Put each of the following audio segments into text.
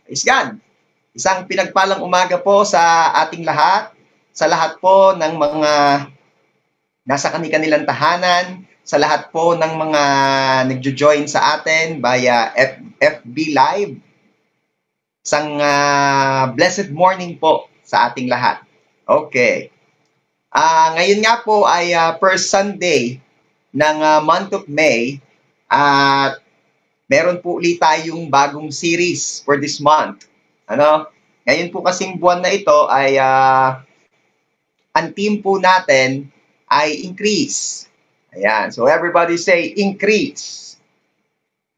Praise God. Isang pinagpalang umaga po sa ating lahat, sa lahat po ng mga nasa kanilang tahanan, sa lahat po ng mga nagjo-join sa atin via FB Live. Isang blessed morning po sa ating lahat. Okay. Ngayon nga po ay first Sunday ng month of May at meron po ulit tayong bagong series for this month. Ngayon po kasing buwan na ito ay ang theme po natin ay increase. Ayan. So everybody say increase.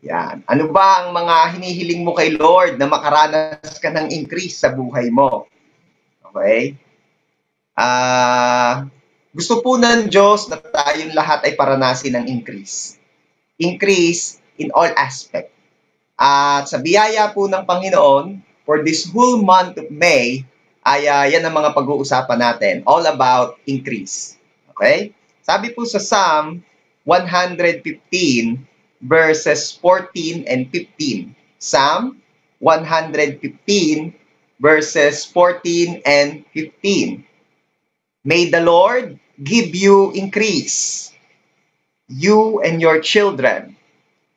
Yan. Ano ba ang mga hinihiling mo kay Lord na makaranas ka ng increase sa buhay mo? Okay? Gusto po ng Diyos na tayong lahat ay paranasin ng increase. Increase in all aspect. At sa biyaya po ng Panginoon, for this whole month of May, ay yan ang mga pag-uusapan natin. All about increase. Okay? Sabi po sa Psalm 115 verses 14 and 15. Psalm 115 verses 14 and 15. May the Lord give you increase, you and your children.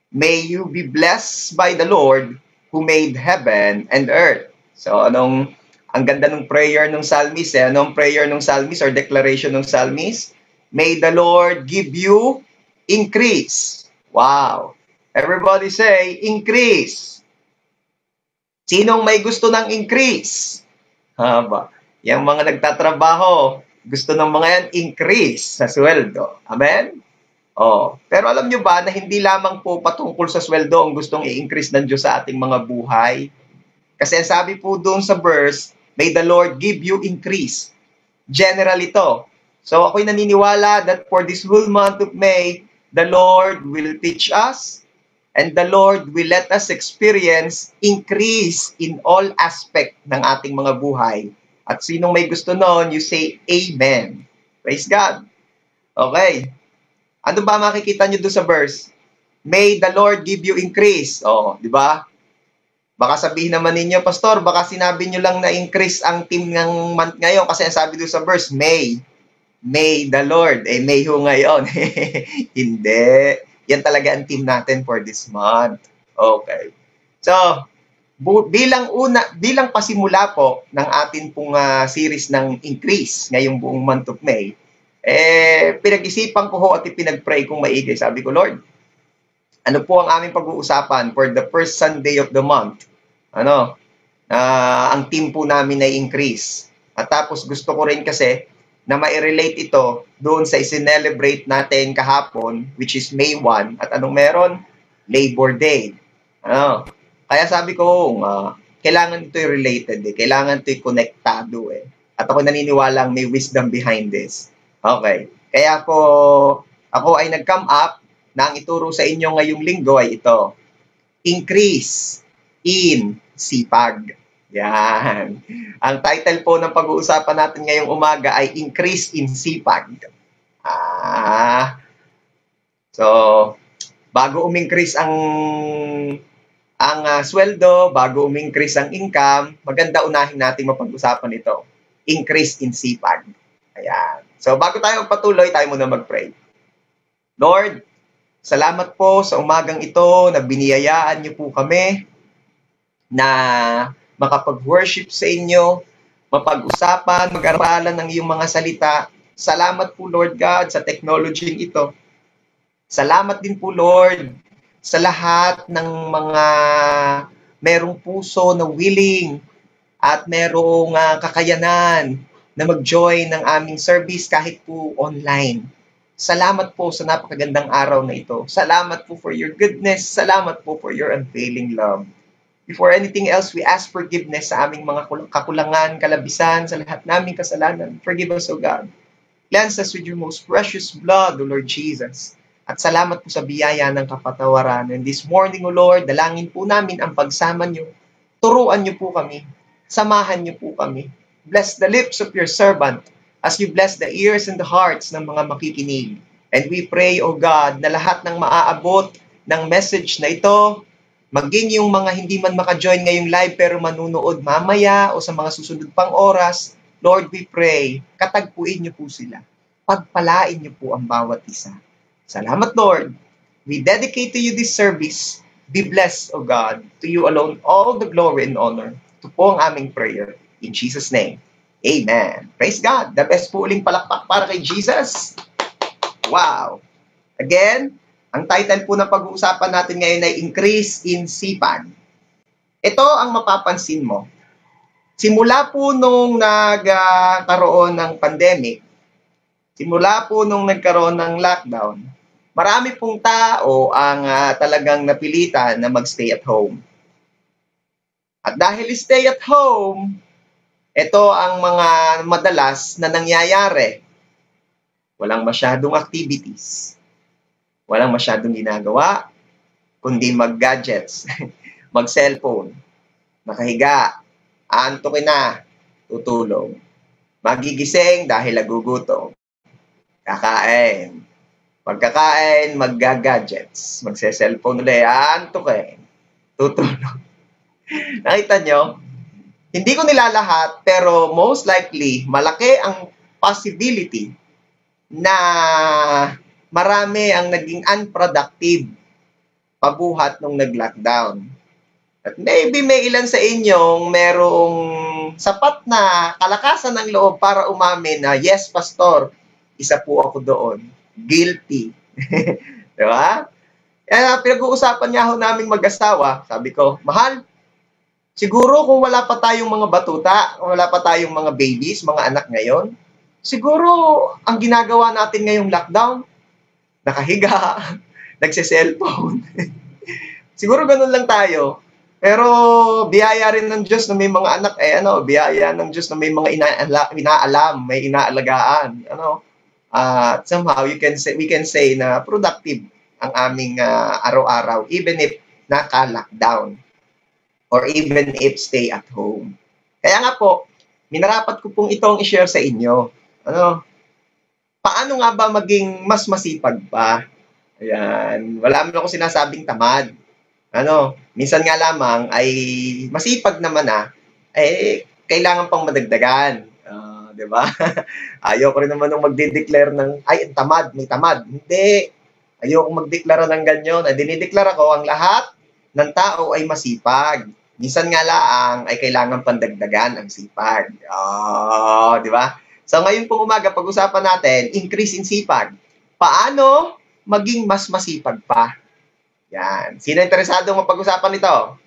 May you be blessed by the Lord who made heaven and earth. So, ang ganda ng prayer ng psalmist, anong prayer ng psalmist or declaration ng psalmist? May the Lord give you increase. Wow. Everybody say, increase. Sinong may gusto ng increase? Yung mga nagtatrabaho, gusto ng mga yan, increase sa sweldo. Amen? Pero alam nyo ba na hindi lamang po patungkol sa sweldo ang gustong i-increase ng Diyos sa ating mga buhay? Kasi sabi po doon sa verse, may the Lord give you increase. General ito. So ako'y naniniwala that for this whole month of May, the Lord will teach us and the Lord will let us experience increase in all aspect ng ating mga buhay. At sinong may gusto noon, you say, Amen. Praise God. Okay. Ano ba makikita nyo doon sa verse? May the Lord give you increase. Di ba? Baka sabihin naman ninyo, Pastor, baka sinabi nyo lang na increase ang team ng month ngayon kasi ang sabi doon sa verse, May. May the Lord. May ho ngayon. Hindi. Yan talaga ang team natin for this month. Okay. So, bilang pasimula po ng atin pong series ng increase ngayong buong month of May, pinag-isipan ko ho at ipinag-pray kong maigi. Sabi ko, Lord, ano po ang aming pag-uusapan for the first Sunday of the month? Ang team po namin ay increase. At tapos gusto ko rin kasi na ma-relate ito doon sa i-celebrate natin kahapon, which is May 1. At anong meron? Labor Day. Kaya sabi ko, kailangan ito'y related. Kailangan ito'y konektado. At ako naniniwalang may wisdom behind this. Okay. Kaya ako ay nag-come up na ang ituro sa inyo ngayong linggo ay ito. Increase in sipag. Yan. Ang title po ng pag-uusapan natin ngayong umaga ay Increase in Sipag. So, bago umingkrease ang sweldo, bago umingkrease ang income, maganda unahin natin mapag-usapan ito. Increase in sipag. Ayan. So, bago tayo magpatuloy, tayo muna mag-pray. Lord, salamat po sa umagang ito na biniyayaan niyo po kami na makapag-worship sa inyo, mapag-usapan, mag-aralan ng iyong mga salita. Salamat po, Lord God, sa technology ito. Salamat din po, Lord, sa lahat ng mga merong puso na willing at merong kakayanan na mag-join ng aming service kahit po online. Salamat po sa napakagandang araw na ito. Salamat po for your goodness. Salamat po for your unfailing love. Before anything else, we ask forgiveness sa aming mga kakulangan, kalabisan, sa lahat naming kasalanan. Forgive us, O God. Cleanse us with your most precious blood, O Lord Jesus. At salamat po sa biyaya ng kapatawaran. And this morning, O Lord, dalangin po namin ang pagsama niyo. Turuan niyo po kami. Samahan niyo po kami. Bless the lips of your servant as you bless the ears and the hearts ng mga makikinig. And we pray, O God, na lahat ng maaabot ng message na ito maging yung mga hindi man maka-join ngayong live pero manunood mamaya o sa mga susunod pang oras, Lord, we pray, katagpuin niyo po sila. Pagpalain niyo po ang bawat isa. Salamat, Lord. We dedicate to you this service. Be blessed, O God. To you alone all the glory and honor. Ito po ang aming prayer. In Jesus' name. Amen. Praise God. The best po uling palakpak para kay Jesus. Wow. Again, ang title po ng pag-uusapan natin ngayon ay Increase in Sipag. Ito ang mapapansin mo. Simula po nung nagkaroon ng pandemic, simula po nung nagkaroon ng lockdown, marami pong tao ang talagang napilitan na mag-stay at home. At dahil stay at home, ito ang mga madalas na nangyayari. Walang masyadong activities. Walang masyadong ginagawa, kundi mag-gadgets, mag-cellphone, nakahiga, aantukin na, tutulog. Magigising dahil nagugutom. Kakain. Pagkakain, mag-gadgets, magse-cellphone ulit, aantukin, tutulog. Nakita nyo? Hindi ko nilalahat, pero most likely, malaki ang possibility na marami ang naging unproductive pabuhat nung nag-lockdown. At maybe may ilan sa inyong merong sapat na kalakasan ng loob para umamin na, yes, pastor, isa po ako doon. Guilty. Diba? Kaya pinag-uusapan niya ho naming mag-asawa. Sabi ko, mahal, siguro kung wala pa tayong mga batuta, wala pa tayong mga babies, mga anak ngayon, siguro ang ginagawa natin ngayong lockdown, nakahiga, nagse-cellphone. Siguro ganun lang tayo. Pero biyaya rin ng Diyos na may mga anak, biyaya ng Diyos na may mga inaalam, may inaalagaan. Somehow we can say na productive ang aming araw-araw, even if naka-lockdown or even if stay at home. Kaya nga po, minarapat ko pong itong i-share sa inyo. Paano nga ba maging mas masipag pa? Ayan, wala naman ako sinasabing tamad. Minsan nga lamang ay masipag naman kailangan pang madagdagan. Di ba? Ayoko rin naman nung magde-declare ng, ay, tamad, may tamad. Hindi. Ayoko magdeklara ng ganyan. Dinideklara ko, ang lahat ng tao ay masipag. Minsan nga lang ay kailangan pandagdagan ang sipag. Di ba? So ngayon pong umaga, pag-usapan natin, increase in sipag. Paano maging mas masipag pa? Yan. Sino interesado mapag-usapan ito?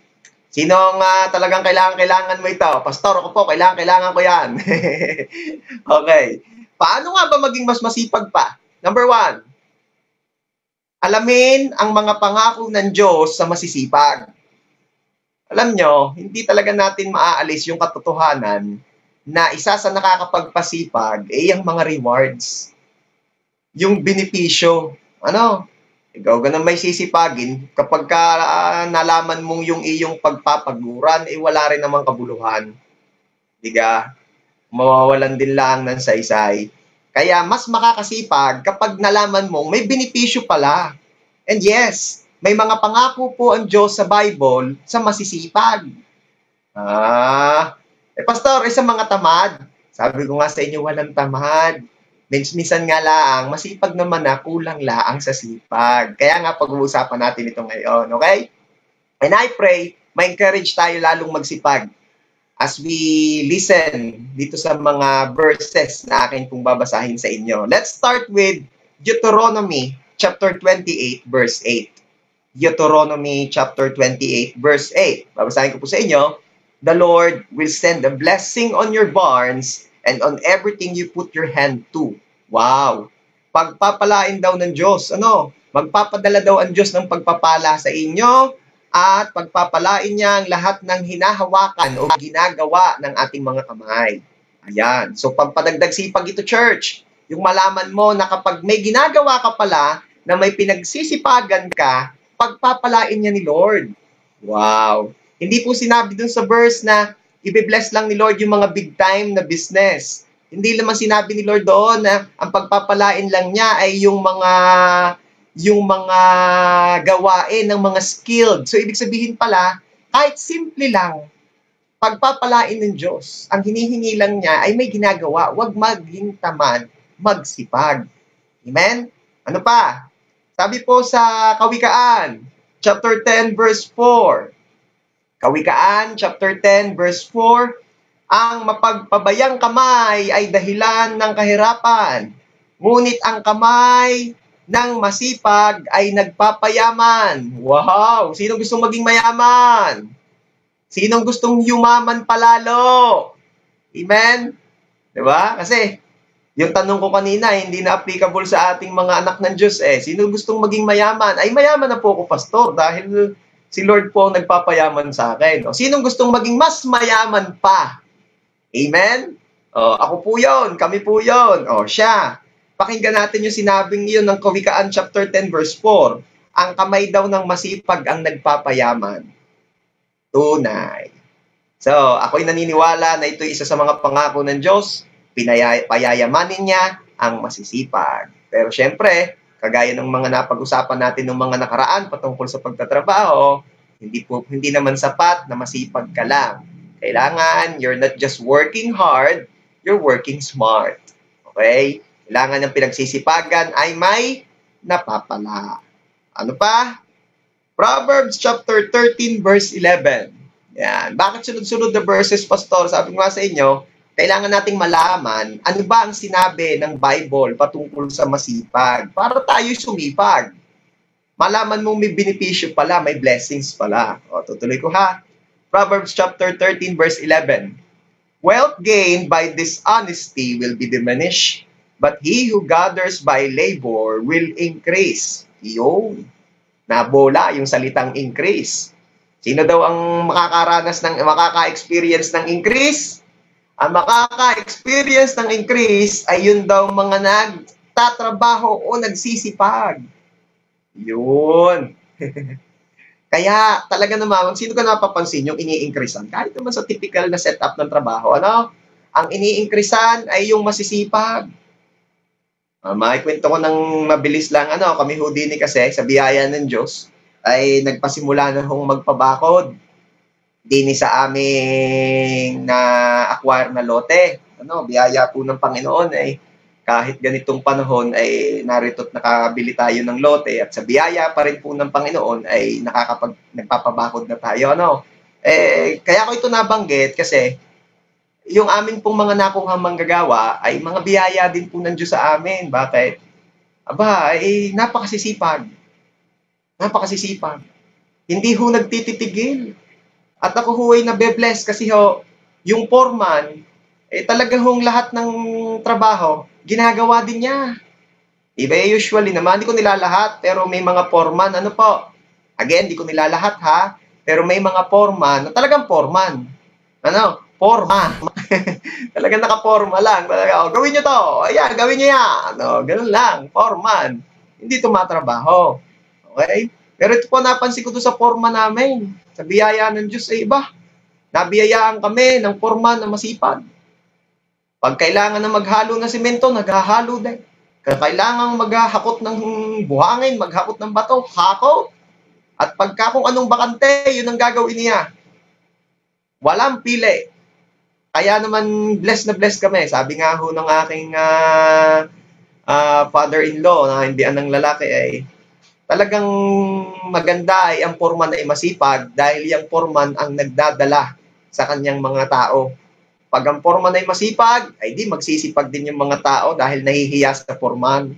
Sinong talagang kailangan mo ito? Pastor, ako po, kailangan ko yan. Okay. Paano nga ba maging mas masipag pa? Number 1, alamin ang mga pangako ng Diyos sa masisipag. Alam nyo, hindi talaga natin maaalis yung katotohanan na isa sa nakakapagpasipag ang mga rewards. Yung benepisyo. Ikaw ganun may sisipagin, kapag nalaman mong yung iyong pagpapaguran, wala rin namang kabuluhan. Diga? Mawawalan din lang ng saysay. Kaya mas makakasipag kapag nalaman mong may benepisyo pala. And yes, may mga pangako po ang Diyos sa Bible sa masisipag. Pastor, sa mga tamad. Sabi ko nga sa inyo, walang tamad. Minsan nga lang, masipag naman kulang laang sa sipag. Kaya nga pag-uusapan natin ito ngayon, okay? And I pray, ma-encourage tayo lalong magsipag as we listen dito sa mga verses na akin pong babasahin sa inyo. Let's start with Deuteronomy chapter 28, verse 8. Deuteronomy chapter 28, verse 8. Babasahin ko po sa inyo. The Lord will send a blessing on your barns and on everything you put your hand to. Wow! Pagpapalain daw ng Diyos. Magpapadala daw ang Diyos ng pagpapala sa inyo at pagpapalain niya ang lahat ng hinahawakan o ginagawa ng ating mga kamay. Ayan. So, pampadagdag sipag ito, church. Yung malaman mo na kapag may ginagawa ka pala na may pinagsisipagan ka, pagpapalain niya ni Lord. Wow! Hindi po sinabi dun sa verse na i-bless lang ni Lord yung mga big time na business. Hindi naman sinabi ni Lord doon na ang pagpapalain lang niya ay yung mga yung mga gawain ng mga skilled. So, ibig sabihin pala, kahit simple lang, pagpapalain ng Diyos, ang hinihingi lang niya ay may ginagawa, huwag maging tamad, magsipag. Amen? Ano pa? Sabi po sa Kawikaan, chapter 10, verse 4. Kawikaan, chapter 10, verse 4, ang mapagpabayang kamay ay dahilan ng kahirapan, ngunit ang kamay ng masipag ay nagpapayaman. Wow! Sino gustong maging mayaman? Sinong gustong yumaman palalo? Amen? Diba? Kasi, yung tanong ko kanina, hindi na applicable sa ating mga anak ng Diyos eh. Sino gustong maging mayaman? Ay, mayaman na po ako, pastor, dahil si Lord po ang nagpapayaman sa akin. O, sinong gustong maging mas mayaman pa? Amen? O, ako po yon, kami po yon. O, siya. Pakinggan natin yung sinabing iyon ng Kawikaan chapter 10 verse 4. Ang kamay daw ng masipag ang nagpapayaman. Tunay. So, ako'y naniniwala na ito isa sa mga pangako ng Diyos. Payayamanin niya ang masisipag. Pero syempre, kagaya ng mga napag-usapan natin ng mga nakaraan patungkol sa pagtatrabaho, hindi naman sapat na masipag ka lang. Kailangan, you're not just working hard, you're working smart. Okay? Kailangan ng pinagsisipagan ay may napapala. Ano pa? Proverbs chapter 13 verse 11. Yan. Bakit sunod-sunod na verses, Pastor? Sabi ko nga sa inyo, kailangan nating malaman ano ba ang sinabi ng Bible patungkol sa masipag para tayo sumipag. Malaman mong may benepisyo pala, may blessings pala. O, tutuloy ko ha. Proverbs chapter 13 verse 11. Wealth gained by dishonesty will be diminished, but he who gathers by labor will increase. Yun. Nabola yung salitang increase. Sino daw ang makaka-experience ng increase? Ang makaka-experience ng increase ay yun daw mga nagtatrabaho o nagsisipag. Yun. Kaya talaga naman, sino ka napapansin yung ini-increasean? Kahit naman sa typical na setup ng trabaho, ano? Ang ini-increasean ay yung masisipag. Maikwento ko ng mabilis lang, kami ho din kasi sa biyaya ng Diyos ay nagpasimula na hong magpabakod din sa aming na-acquire na lote. Biyaya po ng Panginoon ay kahit ganitong panahon ay narito't nakabili tayo ng lote at sa biyaya pa rin po ng Panginoon ay nagpapabakod na tayo. Kaya ko ito nabanggit kasi yung amin pong mga nakuhang manggagawa ay mga biyaya din po ng Diyos sa amin. Bakit? Aba, napakasisipag. Napakasisipag. Hindi ho nagtititigil. At ako ho ay nabe-bless kasi yung foreman, talaga hong lahat ng trabaho, ginagawa din niya. Iba usually naman, hindi ko nilalahat, pero may mga foreman, again, hindi ko nilalahat ha, pero may mga foreman, talagang foreman. Forma. Talagang naka-forma lang. Talaga, gawin niyo to. Ayan, gawin niyo yan. Ganun lang, foreman. Hindi tumatrabaho. Okay? Pero ito po, napansin ko to sa forma namin. Sa biyaya ng Diyos ay iba. Nabiyayaan kami ng forma na masipag. Pag kailangan na maghalo ng simento, naghahalo din. Kailangan maghahakot ng buhangin, maghakot ng bato, hakot. At pagka kung anong bakante, yun ang gagawin niya. Walang pili. Kaya naman blessed na blessed kami. Sabi nga ho ng aking father-in-law na hindi anang lalaki ay talagang maganda ay ang foreman ay masipag dahil yung foreman ang nagdadala sa kanyang mga tao. Pag ang foreman ay masipag, ay di magsisipag din yung mga tao dahil nahihiya sa foreman.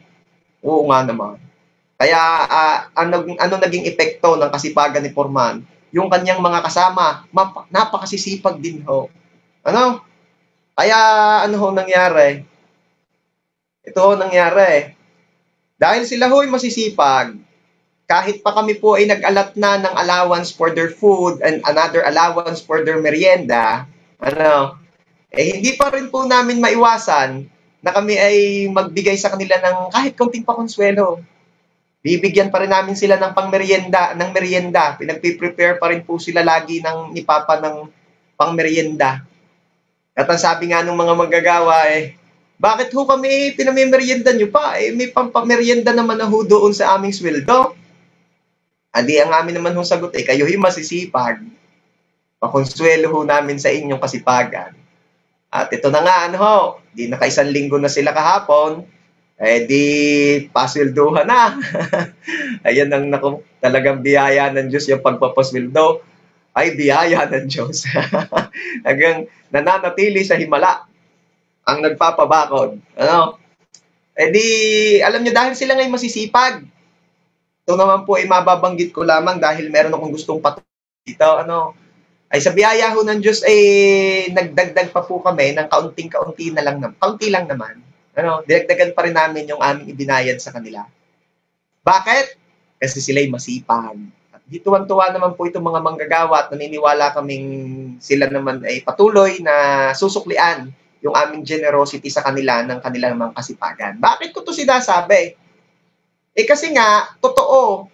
Oo nga naman. Kaya ano naging epekto ng kasipagan ni foreman? Yung kanyang mga kasama, napakasisipag din ho. Kaya nangyari? Ito nangyari. Dahil sila ho'y masisipag, kahit pa kami po ay nag-alat na ng allowance for their food and another allowance for their merienda, hindi pa rin po namin maiwasan na kami ay magbigay sa kanila ng kahit konting pakonsuelo. Bibigyan pa rin namin sila ng merienda. Pinagpiprepare pa rin po sila lagi ni Papa ng pangmerienda. At ang sabi nga ng mga manggagawa Bakit ho kami pinamimerienda nyo pa? Eh, may pampamerienda naman na ho doon sa aming sweldo. Andi ang amin naman hong sagot, kayo yung masisipag. Pakonsuelo ho namin sa inyong kasipagan. At ito na nga, di naka-isang linggo na sila kahapon, di pasweldohan na. Ayan ang talagang biyaya ng Diyos yung pagpapasweldo. Ay, biyaya ng Diyos. Hanggang nananatili sa himala ang nagpapabakod. Alam nyo, dahil sila ngayon masisipag, ito naman po ay mababanggit ko lamang dahil meron akong gustong patuloy dito. Ay sa biyaya ho ng Diyos ay nagdagdag pa po kami ng kaunti lang naman. Dinagdagan pa rin namin yung aming ibinayad sa kanila. Bakit? Kasi sila'y masipag. At dituwan-tuwa naman po itong mga manggagawa at naniniwala kaming sila naman ay patuloy na susuklian yung aming generosity sa kanila ng kanilang mga kasipagan. Bakit ko to sinasabi? Kasi nga, totoo,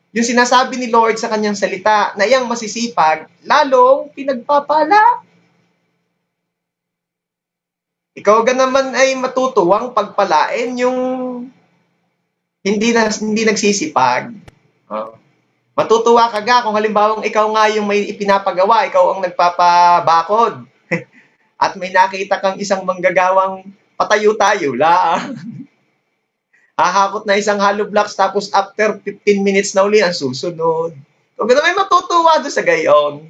yung sinasabi ni Lord sa kanyang salita na iyang masisipag, lalong pinagpapala. Ikaw naman ay matutuwang pagpalain yung hindi nagsisipag. Matutuwa ka kung halimbawang ikaw nga yung may ipinapagawa, ikaw ang nagpapabakod. At may nakita kang isang manggagawang patayo-tayo lang. Hahakot na isang hollow blocks tapos after 15 minutes na uli ang susunod. So, gano'n may matutuwa doon sa gayon.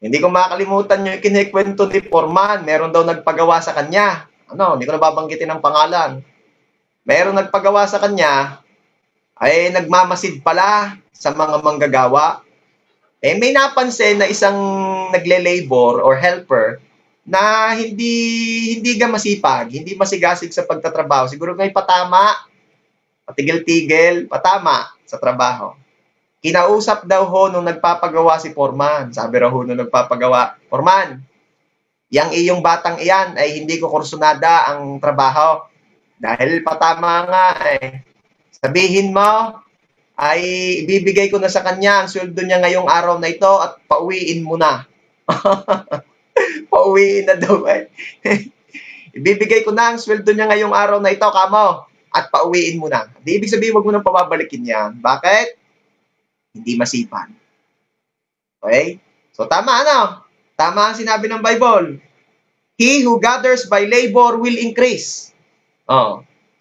Hindi ko makalimutan yung kinikwento ni Foreman. Meron daw nagpagawa sa kanya. Hindi ko nababanggitin ang pangalan. Meron nagpagawa sa kanya, ay nagmamasid pala sa mga manggagawa. May napansin na isang nagle-labor or helper na hindi masipag, hindi masigasig sa pagtatrabaho. Siguro may patama, patigil-tigil, patama sa trabaho. Kinausap daw ho nung nagpapagawa si Foreman. Sabi raw ho nung nagpapagawa, Foreman, yang iyong batang iyan ay hindi ko kursunada ang trabaho. Dahil patama nga sabihin mo, ay ibibigay ko na sa kanya ang sweldo niya ngayong araw na ito at pauwiin mo na. Pauwiin na daw Ibibigay ko na ang sweldo niya ngayong araw na ito, kamo, at pauwiin mo na. Di ibig sabihin, wag mo nang pababalikin yan. Bakit? Hindi masipag. Okay? So, tama, Tama ang sinabi ng Bible. He who gathers by labor will increase.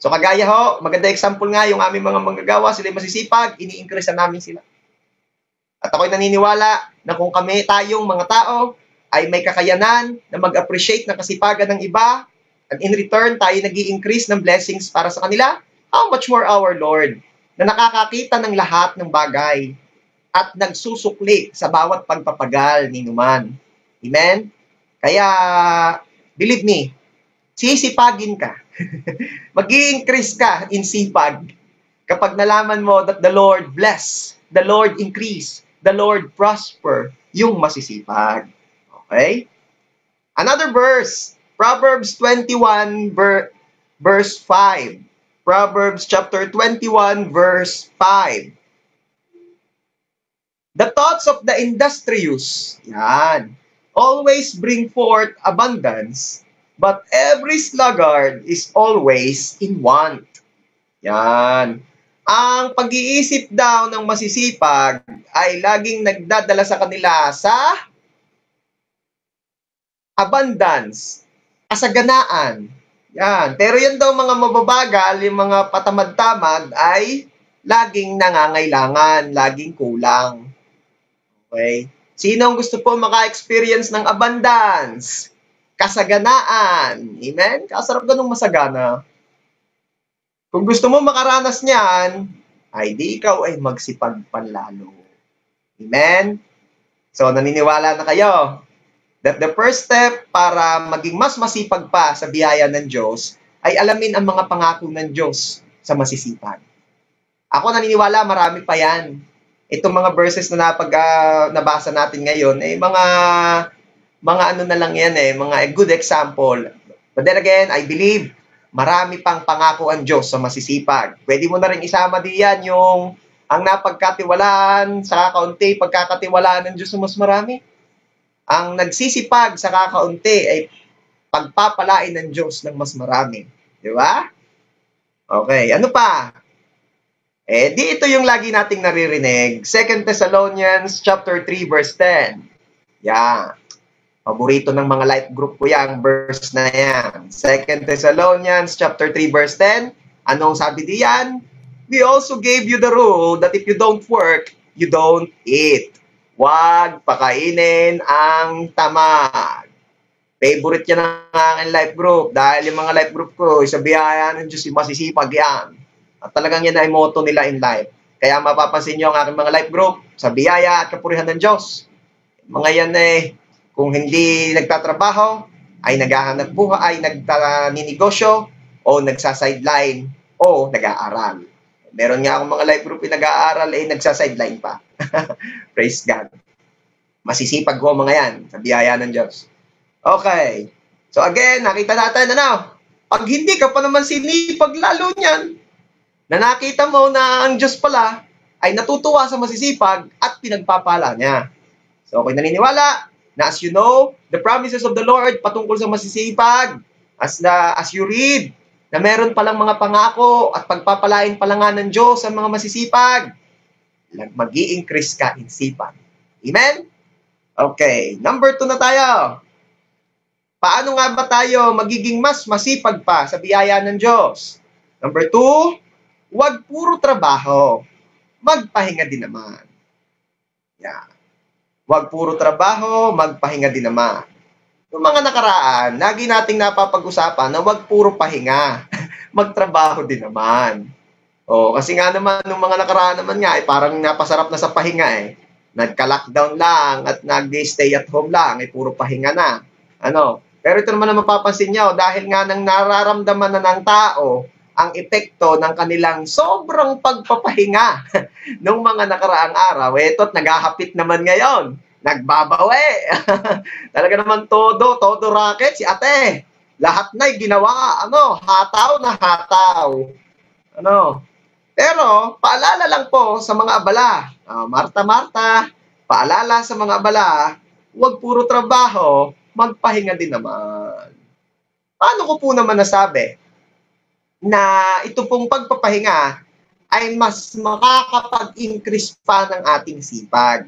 So, kagaya ho, maganda example nga yung aming mga manggagawa, sila masisipag, ini-increase na namin sila. At ako'y naniniwala na kung tayong mga tao, ay may kakayanan na mag-appreciate ng kasipagan ng iba, and in return, tayo nag-i-increase ng blessings para sa kanila, how much more our Lord, na nakakakita ng lahat ng bagay, at nagsusukli sa bawat pagpapagal ni Numan. Amen? Kaya, believe me, sisipagin ka. Mag-i-increase ka in sipag kapag nalaman mo that the Lord bless, the Lord increase, the Lord prosper yung masisipag. Okay? Another verse, Proverbs 21 verse 5. Proverbs chapter 21 verse 5. The thoughts of the industrious, always bring forth abundance, but every sluggard is always in want. Ang pag-iisip daw ng masisipag ay laging nagdadala sa kanila sa abundance, kasaganaan. Pero yan daw mga mababagal, yung mga patamad-tamad ay laging nangangailangan, laging kulang. Okay? Sino ang gusto po maka-experience ng abundance? Kasaganaan. Amen? Kasarap ganung masagana. Kung gusto mo makaranas niyan, ay di ikaw ay magsipag panlalo. Amen? So, naniniwala na kayo that the first step para maging mas masipag pa sa biyaya ng Diyos ay alamin ang mga pangako ng Diyos sa masisipag. Ako naniniwala marami pa yan. Itong mga verses na nabasa natin ngayon, mga ano na lang yan mga good example. But then again, I believe marami pang pangako ang Diyos sa masisipag. Pwede mo na rin isama diyan yung ang napagkatiwalaan sa kakaunti, pagkakatiwalaan ng Diyos na mas marami. Ang nagsisipag sa kakaunti ay pagpapalain ng Diyos ng mas marami. Di ba? Okay, ano pa? Di ito yung lagi nating naririnig. 2 Thessalonians chapter 3 verse 10. Yan. Paborito ng mga life group ko yung verse na yan. 2 Thessalonians chapter 3 verse 10. Anong sabi diyan? We also gave you the rule that if you don't work, you don't eat. Huwag pakainin ang tamad. Favorite yan ng aking life group dahil yung mga life group ko, sa biyaya ng Diyos, masisipag yan. At talagang yan ay motto nila in life. Kaya mapapansin nyo ang aking mga life group sa biyaya at kapurihan ng Diyos. Mga yan kung hindi nagtatrabaho, ay naghahanap buhay, ay nagninegosyo, o nagsasideline, o nag-aaral. Meron nga akong mga life group yung nag-aaral, nagsasideline pa. Praise God. Masisipag ko mga yan sa biyaya ng Diyos. Okay. So again, nakita natin, pag hindi ka pa naman sinipag lalo niyan, na nakita mo na ang Diyos pala ay natutuwa sa masisipag at pinagpapala niya. So ako'y naniniwala na as you know, the promises of the Lord patungkol sa masisipag, as you read, na meron palang mga pangako at pagpapalain pala nga ng Diyos ang mga masisipag, mag-i-increase ka in sipag. Amen? Okay, number 2 na tayo. Paano nga ba tayo magiging mas masipag pa sa biyaya ng Diyos? Number 2, huwag puro trabaho. Magpahinga din naman. Yeah. Huwag puro trabaho, magpahinga din naman. Yung mga nakaraan, lagi nating napapag-usapan na huwag puro pahinga. Magtrabaho din naman. Kasi nga naman, nung mga nakaraan naman nga, parang napasarap na sa pahinga Nagka-lockdown lang at nag-stay at home lang, puro pahinga na. Pero ito naman na mapapansin nyo, dahil nga nang nararamdaman na ng tao ang epekto ng kanilang sobrang pagpapahinga nung mga nakaraang araw, ito't naghahapit naman ngayon. Nagbabawi. Talaga naman todo racket si ate. Lahat na'y ginawa, hataw na hataw. Pero, paalala lang po sa mga abala. Marta, paalala sa mga abala, huwag puro trabaho, magpahinga din naman. Paano ko po naman nasabi na ito pong pagpapahinga ay mas makakapag-increase pa ng ating sipag?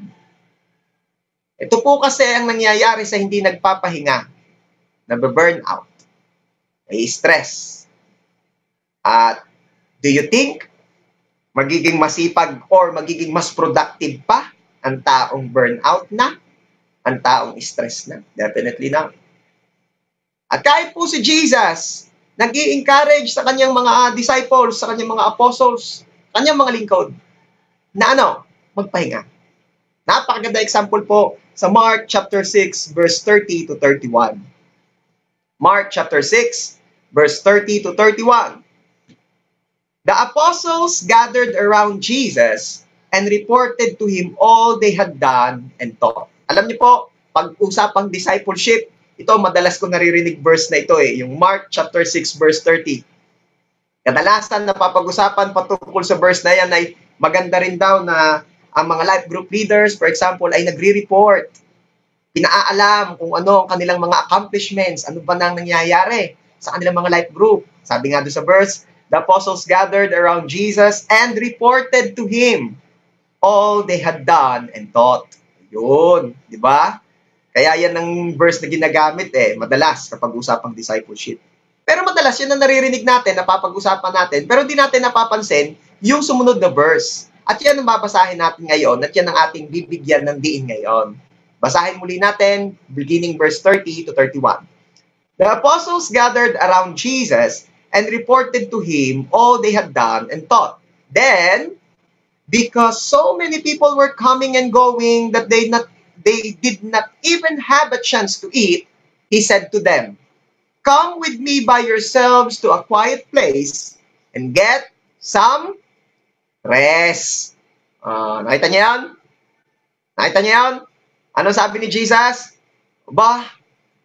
Ito po kasi ang nangyayari sa hindi nagpapahinga, nabe-burnout, ay stress. At do you think magiging masipag or magiging mas productive pa ang taong burnout na, ang taong stress na? Definitely not. At kahit po si Jesus, nag-i-encourage sa kanyang mga disciples, sa kanyang mga apostles, kanyang mga lingkod, na magpahinga. Napakaganda example po sa Mark chapter 6 verse 30 to 31. Mark chapter 6 verse 30 to 31. The apostles gathered around Jesus and reported to him all they had done and taught. Alam niyo po, pag-usapang discipleship, ito madalas ko naririnig verse na ito yung Mark chapter 6 verse 30. Kadalasan napapag-usapan patungkol sa verse na yan ay maganda rin daw na ang mga life group leaders, for example, ay nagre-report. Pinaalam kung ano ang kanilang mga accomplishments, ano ba nang nangyayari sa kanilang mga life group. Sabi nga doon sa verse, the apostles gathered around Jesus and reported to him all they had done and taught. Yun, di ba? Kaya yan ang verse na ginagamit madalas kapag usapang discipleship. Pero madalas yun ang naririnig natin, napapag-usapan natin, pero di natin napapansin yung sumunod na verse. At yan ang babasahin natin ngayon at yan ang ating bibigyan ng diin ngayon. Basahin muli natin, beginning verse 30 to 31. The apostles gathered around Jesus and reported to him all they had done and taught. Then, because so many people were coming and going that they did not even have a chance to eat, he said to them, "Come with me by yourselves to a quiet place and get some rest." Nakita niyo yan? Nakita niyo yan? Ano sabi ni Jesus?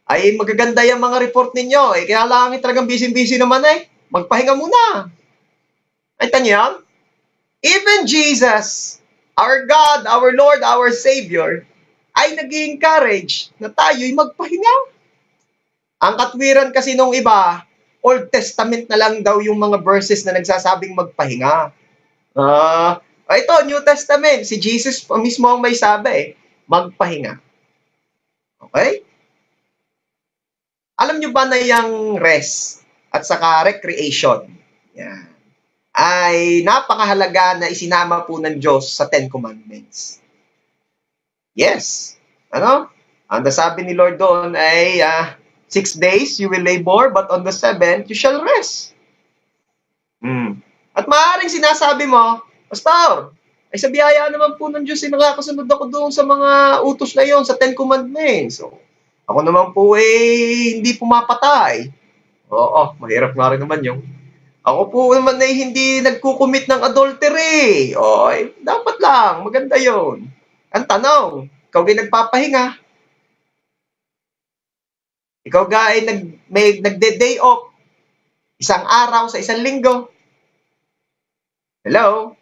Ay magaganda yung mga report ninyo. Kaya lang talagang busy-busy naman Magpahinga muna. Nakita niyo yan? Even Jesus, our God, our Lord, our Savior, ay nag-encourage na tayo'y magpahinga. Ang katwiran kasi nung iba, Old Testament na lang daw yung mga verses na nagsasabing magpahinga. Ito, New Testament. Si Jesus mismo ang may sabi, magpahinga. Okay? Alam nyo ba na yung rest at saka recreation, yan, ay napakahalaga na isinama po ng Diyos sa Ten Commandments. Yes. Ano? Ang sabi ni Lord doon ay 6 days you will labor, but on the 7th you shall rest. At maaaring sinasabi mo, Pastor, ay sa biyaya naman po ng Diyos, nakakasunod ako doon sa mga utos na yon, sa Ten Commandments. So, ako naman po hindi pumapatay. Oo, mahirap nga rin naman yung. Ako po naman ay hindi nagkukumit ng adultery. Dapat lang, maganda yon. Ang tanong, ikaw ga'y nagpapahinga? Ikaw ga'y nagde-day off isang araw sa isang linggo? Hello?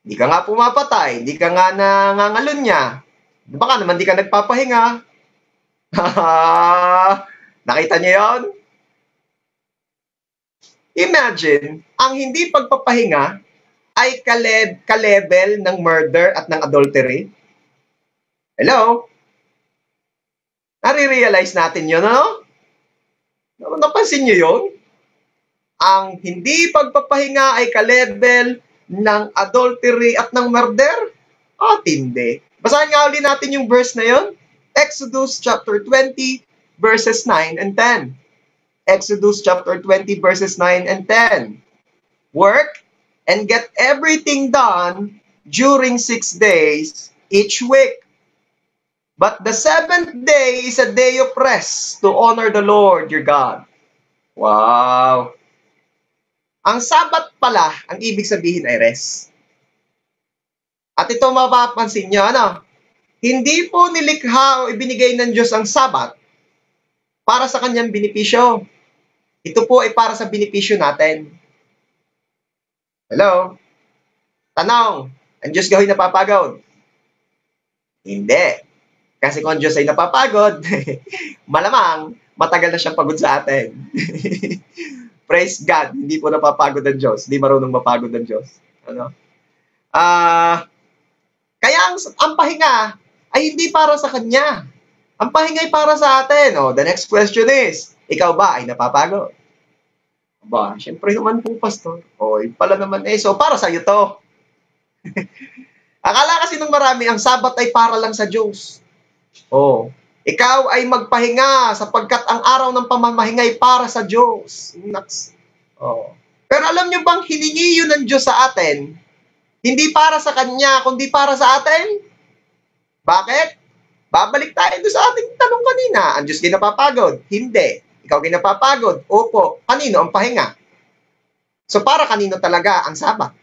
Hindi ka nga pumapatay, hindi ka nga nangangalunya. Baka naman di ka nagpapahinga. Nakita niyo yon? Imagine, ang hindi pagpapahinga ay ka-level ng murder at ng adultery. Hello? Nare-realize natin yun, ano? Napansin niyo yun? Ang hindi pagpapahinga ay ka-level ng adultery at ng murder? Hindi. Basahin nga ulit natin yung verse na yun. Exodus chapter 20, verses 9 and 10. Exodus chapter 20, verses 9 and 10. Work and get everything done during 6 days each week. But the 7th day is a day of rest to honor the Lord your God. Wow! Ang Sabat pala, ang ibig sabihin ay rest. At ito mapapansin nyo, hindi po nilikha o ibinigay ng Diyos ang Sabat para sa kanyang benepisyo. Ito po ay para sa benepisyo natin. Hello? Tanong, ang Diyos gawin napapagod? Hindi. Kasi kung ang Diyos ay napapagod, malamang matagal na siyang pagod sa atin. Praise God, hindi po napapagod ang Diyos. Hindi marunong mapagod ang Diyos. Kaya ang pahinga ay hindi para sa Kanya. Ang pahinga ay para sa atin. The next question is, ikaw ba ay napapagod? Siyempre naman po, Pastor. Pala naman so para sa'yo to. Akala kasi ng marami, ang Sabat ay para lang sa Diyos. Ikaw ay magpahinga sapagkat ang araw ng pamamahinga ay para sa Diyos. Pero alam nyo bang hiningi yun ng Diyos sa atin? Hindi para sa Kanya, kundi para sa atin? Bakit? Babalik tayo doon sa ating tanong kanina. Ang Diyos ginapapagod? Hindi. Ikaw ginapapagod? Opo. Kanino ang pahinga? So para kanino talaga ang Sabat?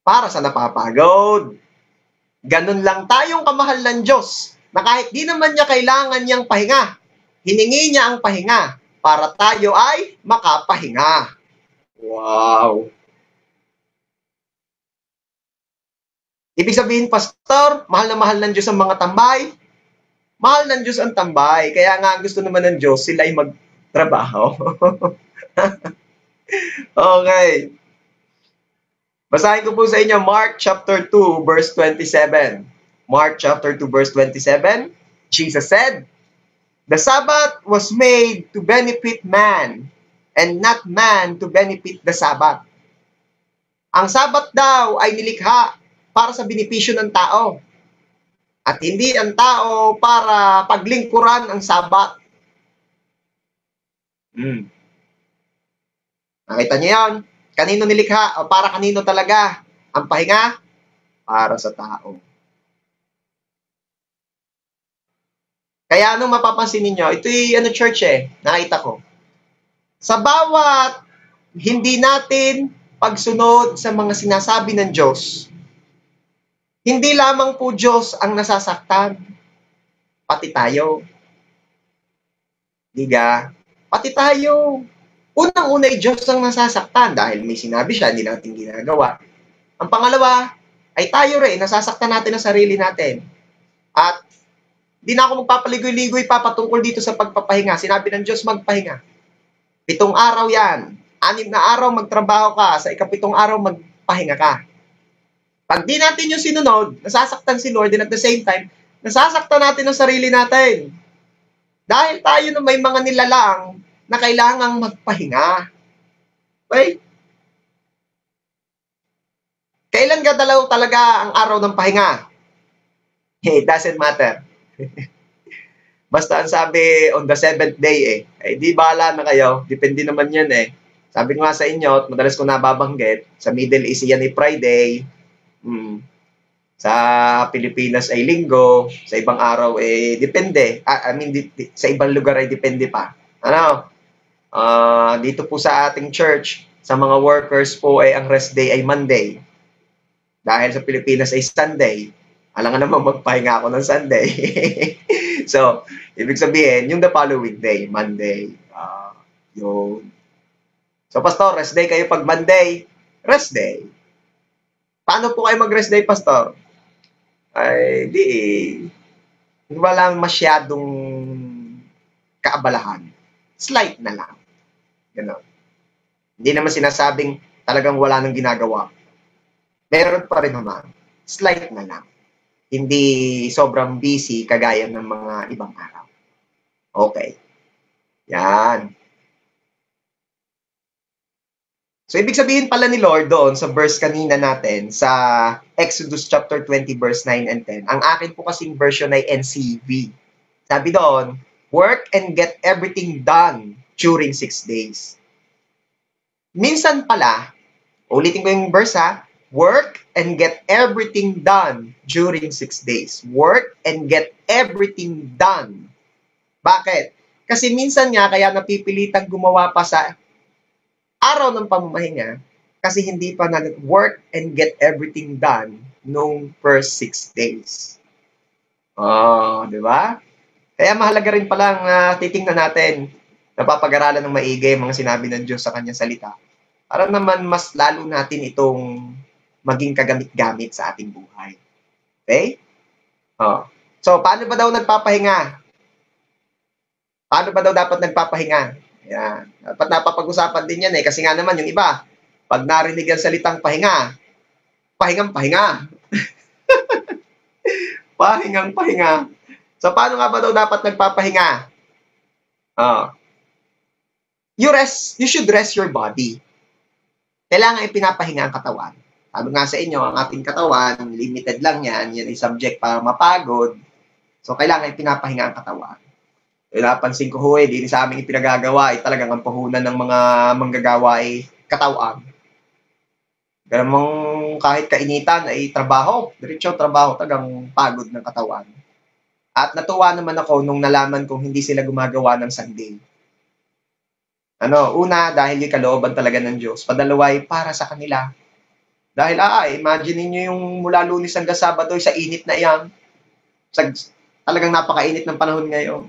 Para sa napapagod. Ganun lang tayong kamahal ng Diyos na kahit di naman niya kailangan niyang pahinga, hiningi niya ang pahinga para tayo ay makapahinga. Wow! Ibig sabihin, Pastor, mahal na mahal ng Diyos ang mga tambay. Mahal ng Diyos ang tambay. Kaya nga gusto naman ng Diyos, sila ay magtrabaho. Okay. Basahin ko po sa inyo Mark chapter 2 verse 27. Mark chapter 2 verse 27. Jesus said, "The Sabbath was made to benefit man, and not man to benefit the Sabbath." Ang Sabbath daw ay nilikha para sa benepisyo ng tao. At hindi ang tao para paglingkuran ang Sabbath. Nakita niyo yan? Kanino nilikha? O para kanino talaga? Ang pahinga? Para sa tao. Kaya mapapansin ninyo, ito'y church nakita ko. Sa bawat hindi natin pagsunod sa mga sinasabi ng Diyos, hindi lamang po Diyos ang nasasaktan, pati tayo. Diga? Pati tayo. Unang-una ay Diyos ang nasasaktan dahil may sinabi siya, hindi natin ginagawa. Ang pangalawa ay tayo rin, nasasaktan natin ang sarili natin. At Hindi na ako magpapaligoy-ligoy papatungkol dito sa pagpapahinga. Sinabi ng Diyos, magpahinga. 7 araw yan. 6 na araw magtrabaho ka. Sa ika-7 araw magpahinga ka. Pag di natin yung sinunod, nasasaktan si Lord, and at the same time, nasasaktan natin ang sarili natin. Dahil tayo na may mga nilalang na kailangang magpahinga. Okay? Kailan gadalaw talaga ang araw ng pahinga? It doesn't matter. Basta ang sabi, on the 7th day di bahala na kayo. Depende naman yan Sabi ko nga sa inyo, at madalas ko nababanggit, sa Middle East yan ay Friday, sa Pilipinas ay Linggo, sa ibang araw depende. Sa ibang lugar ay depende pa. Dito po sa ating church, sa mga workers po ang rest day ay Monday. Dahil sa Pilipinas ay Sunday, alam nga naman magpahinga ako ng Sunday. So, ibig sabihin, yung the following day, Monday. Yun. So, Pastor, rest day kayo pag Monday. Rest day. Paano po kayo mag-rest day, Pastor? Ay, wala masyadong kaabalahan. Slight na lang. Ganun. Hindi naman sinasabing talagang wala nang ginagawa. Meron pa rin naman. Slight na lang. Hindi sobrang busy kagaya ng mga ibang araw. Okay. Yan. So, ibig sabihin pala ni Lord doon sa verse kanina natin, sa Exodus chapter 20, verse 9 and 10. Ang akin po kasing version ay NCV. Sabi doon, work and get everything done during 6 days. Minsan pala, ulitin ko yung verse work and get everything done during 6 days. Work and get everything done. Bakit? Kasi minsan nga, kaya napipilitang gumawa pa sa araw ng pamamahinga kasi hindi pa nag-work and get everything done nung first 6 days. Di ba? Kaya mahalaga rin palang titingnan natin, napapag-aralan ng maigi mga sinabi ng Diyos sa kanyang salita para naman mas lalo natin itong maging kagamit-gamit sa ating buhay. Okay? So, paano ba daw nagpapahinga? Paano ba daw dapat nagpapahinga? Yan. Dapat napapag-usapan din yan kasi nga naman yung iba, pag narinig ang salitang pahinga, pahingang-pahinga. Pahingang-pahinga. So, paano nga ba daw dapat nagpapahinga? You should rest your body. Kailangan ipinapahinga ang katawan. Sabi nga sa inyo, ang ating katawan, limited lang yan. Yan ay subject para mapagod. So, kailangan ipinapahinga ang katawan. Napansin ko din sa aming ipinagagawa talagang ang puhunan ng mga manggagawa ay katawan. Ganun kahit kainitan ay trabaho. Diretso trabaho, tagang pagod ng katawan. At natuwa naman ako nung nalaman kong hindi sila gumagawa ng Sunday. Una, dahil yung kalooban talaga ng Diyos. Padalawa ay para sa kanila. Dahil, imagine niyo yung mula Lunes hanggang Sabado sa init na iyan. Talagang napakainit ng panahon ngayon.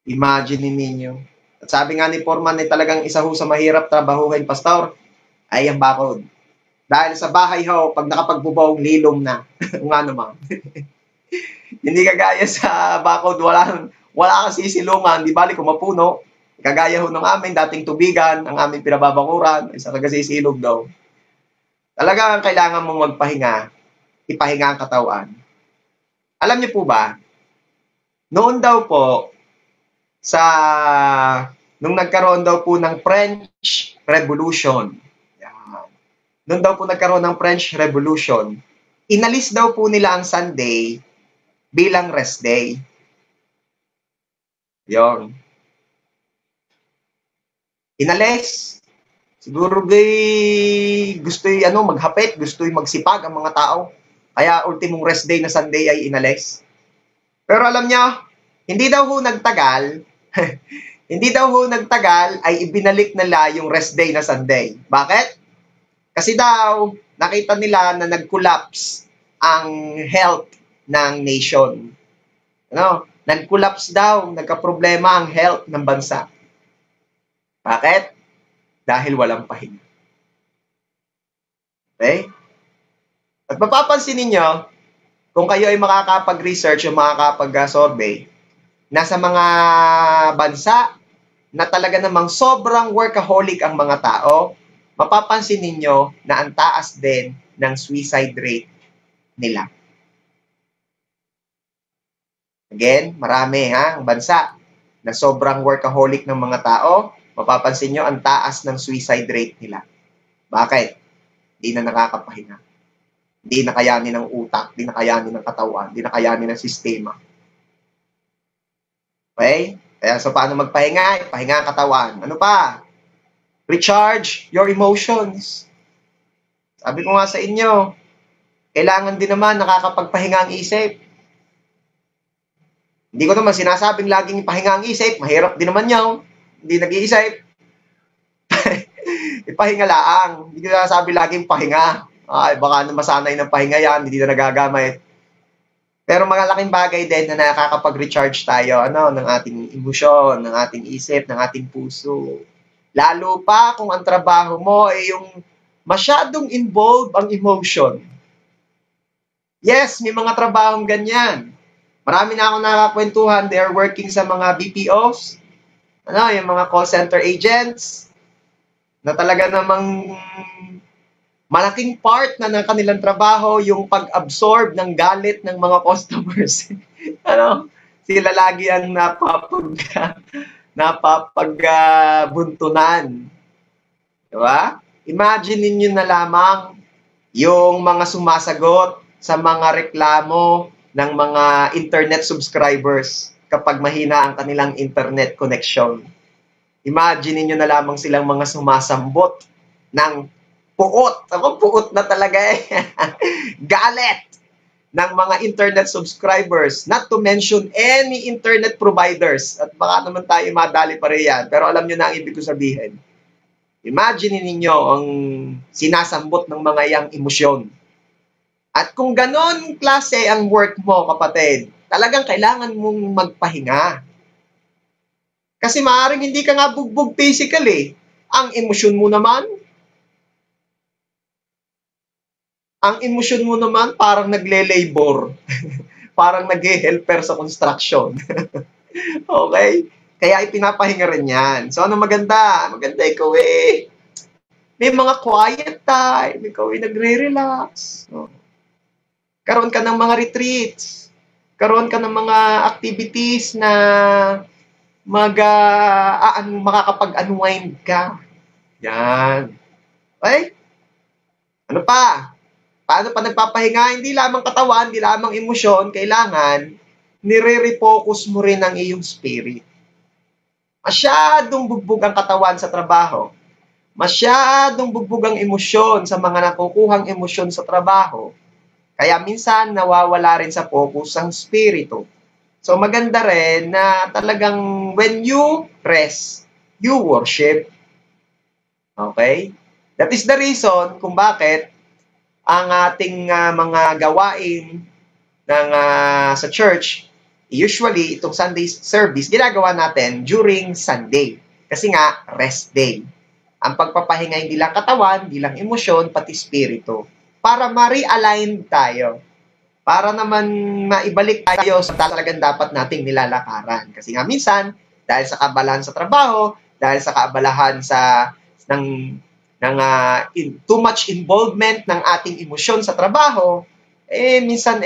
Imagine ninyo. At sabi nga ni Foreman talagang isa sa mahirap trabahuhin, Pastor, ay ang bakod. Dahil sa bahay pag nakapagbubaw, lilom na. Nga naman. Hindi kagaya sa bakod, wala kang sisilungan, di bali kung mapuno. Kagaya ng amin, dating tubigan, ang aming pinababakuran, isa kagasisilog daw. Talagang kailangan mo magpahinga, ipahinga ang katawan. Alam niyo po ba, noon daw po, nung nagkaroon daw po ng French Revolution, noon daw po nagkaroon ng French Revolution, inalis daw po nila ang Sunday bilang rest day. Yon. Inalis. Siguro gusto maghapit, gusto magsipag ang mga tao. Kaya ultimong rest day na Sunday ay inalis. Pero alam niya, hindi daw nagtagal, hindi daw nagtagal ay ibinalik nila yung rest day na Sunday. Bakit? Kasi daw, nakita nila na nag-collapse ang health ng nation. Nag-collapse daw, nagka-problema ang health ng bansa. Bakit? Dahil walang pahinga. Okay? At mapapansin ninyo, kung kayo ay makakapag-research o makakapag-survey, nasa mga bansa na talaga namang sobrang workaholic ang mga tao, mapapansin ninyo na ang taas din ng suicide rate nila. Again, marami ang bansa na sobrang workaholic ng mga tao, mapapansin nyo ang taas ng suicide rate nila. Bakit? Hindi na nakakapahinga. Hindi na kayanin ng utak, hindi na kayanin ng katawan, hindi na kayanin ng sistema. Okay? Kaya so paano magpahinga? Pahinga ang katawan. Ano pa? Recharge your emotions. Sabi ko nga sa inyo, kailangan din naman nakakapagpahinga ang isip. Hindi ko naman sinasabing laging pahinga ang isip. Mahirap din naman yun. Hindi nag-iisip. Ipahinga laang. Hindi ko sinasabi laging pahinga. Ay, baka na masanay ng pahinga yan. Hindi na nagagamit. Pero malaking bagay din na nakakapag-recharge tayo ng ating emosyon, ng ating isip, ng ating puso. Lalo pa kung ang trabaho mo ay yung masyadong involved ang emotion. Yes, may mga trabahong ganyan. Marami na akong nakakwentuhan, they are working sa mga BPOs, yung mga call center agents, na talaga namang malaking part na ng kanilang trabaho yung pag-absorb ng galit ng mga customers. Sila lagi ang napapagbuntunan. Diba? Imagine niyo na lamang yung mga sumasagot sa mga reklamo ng mga internet subscribers kapag mahina ang kanilang internet connection. Imagine niyo na lamang silang mga sumasambot ng puot. Ako, puot na talaga eh. Galit ng mga internet subscribers. Not to mention any internet providers. At baka naman tayo madali pa rin yan. Pero alam niyo na ang ibig ko sabihin. Imagine ninyo ang sinasambot ng mga yang emosyon. At kung ganon klase ang work mo, kapatid, talagang kailangan mong magpahinga. Kasi maaaring hindi ka nga bugbog physical eh. Ang emosyon mo naman parang nagle-labor. Parang nag-helper sa construction. Okay? Kaya ipinapahinga rin yan. So ano maganda? Maganda ikaw eh. May mga quiet time. Ikaw eh nagre-relax. Karoon ka ng mga retreats. Karoon ka ng mga activities na makakapag-unwind ka. Yan. Okay? Ano pa? Paano pa nagpapahinga? Hindi lamang katawan, hindi lamang emosyon. Kailangan, nire-refocus mo rin ang iyong spirit. Masyadong bugbog ang katawan sa trabaho. Masyadong bugbog ang emosyon sa mga nakukuhang emosyon sa trabaho. Kaya minsan nawawala rin sa focus ang spirito. So maganda rin na talagang when you rest, you worship. Okay? That is the reason kung bakit ang ating mga gawain sa church, usually itong Sunday service, ginagawa natin during Sunday. Kasi nga, rest day. Ang pagpapahinga hindi lang katawan, hindi lang emosyon, pati spirito. Para ma-realign tayo. Para naman maibalik tayo sa talagang dapat nating nilalakaran. Kasi nga minsan, dahil sa kabalahan sa trabaho, dahil sa kaabalahan too much involvement ng ating emosyon sa trabaho, minsan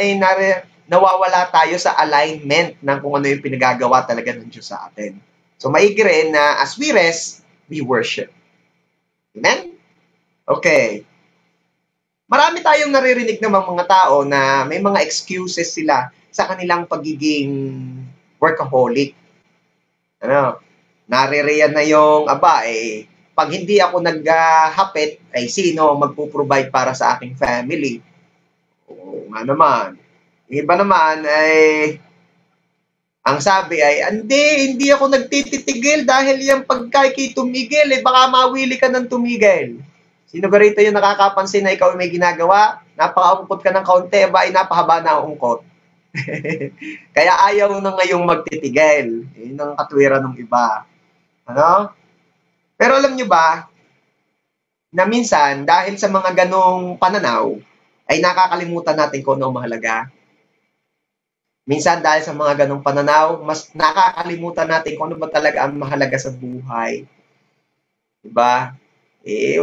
nawawala tayo sa alignment ng kung ano yung pinagagawa talaga ng Diyos sa atin. So maigi rin na as we rest, we worship. Amen? Okay. Marami tayong naririnig ng mga tao na may mga excuses sila sa kanilang pagiging workaholic. Naririyan na yung, pag hindi ako naghapit, ay sino magpo-provide para sa aking family? Oo nga naman. Yung iba naman ay, ang sabi ay, hindi ako nagtititigil dahil yung pagkaki tumigil, baka mawili ka ng tumigil. Sino ba rito yung nakakapansin na ikaw may ginagawa? Napaka-ungkot ka ng kaunti, ay napahaba na ang ungkot. Kaya ayaw na ngayong magtitigil. Yun ang katwiran ng iba. Pero alam nyo ba, na minsan, dahil sa mga ganong pananaw, ay nakakalimutan natin kung ano mahalaga. Minsan dahil sa mga ganong pananaw, mas nakakalimutan natin kung ano ba talaga ang mahalaga sa buhay. Diba?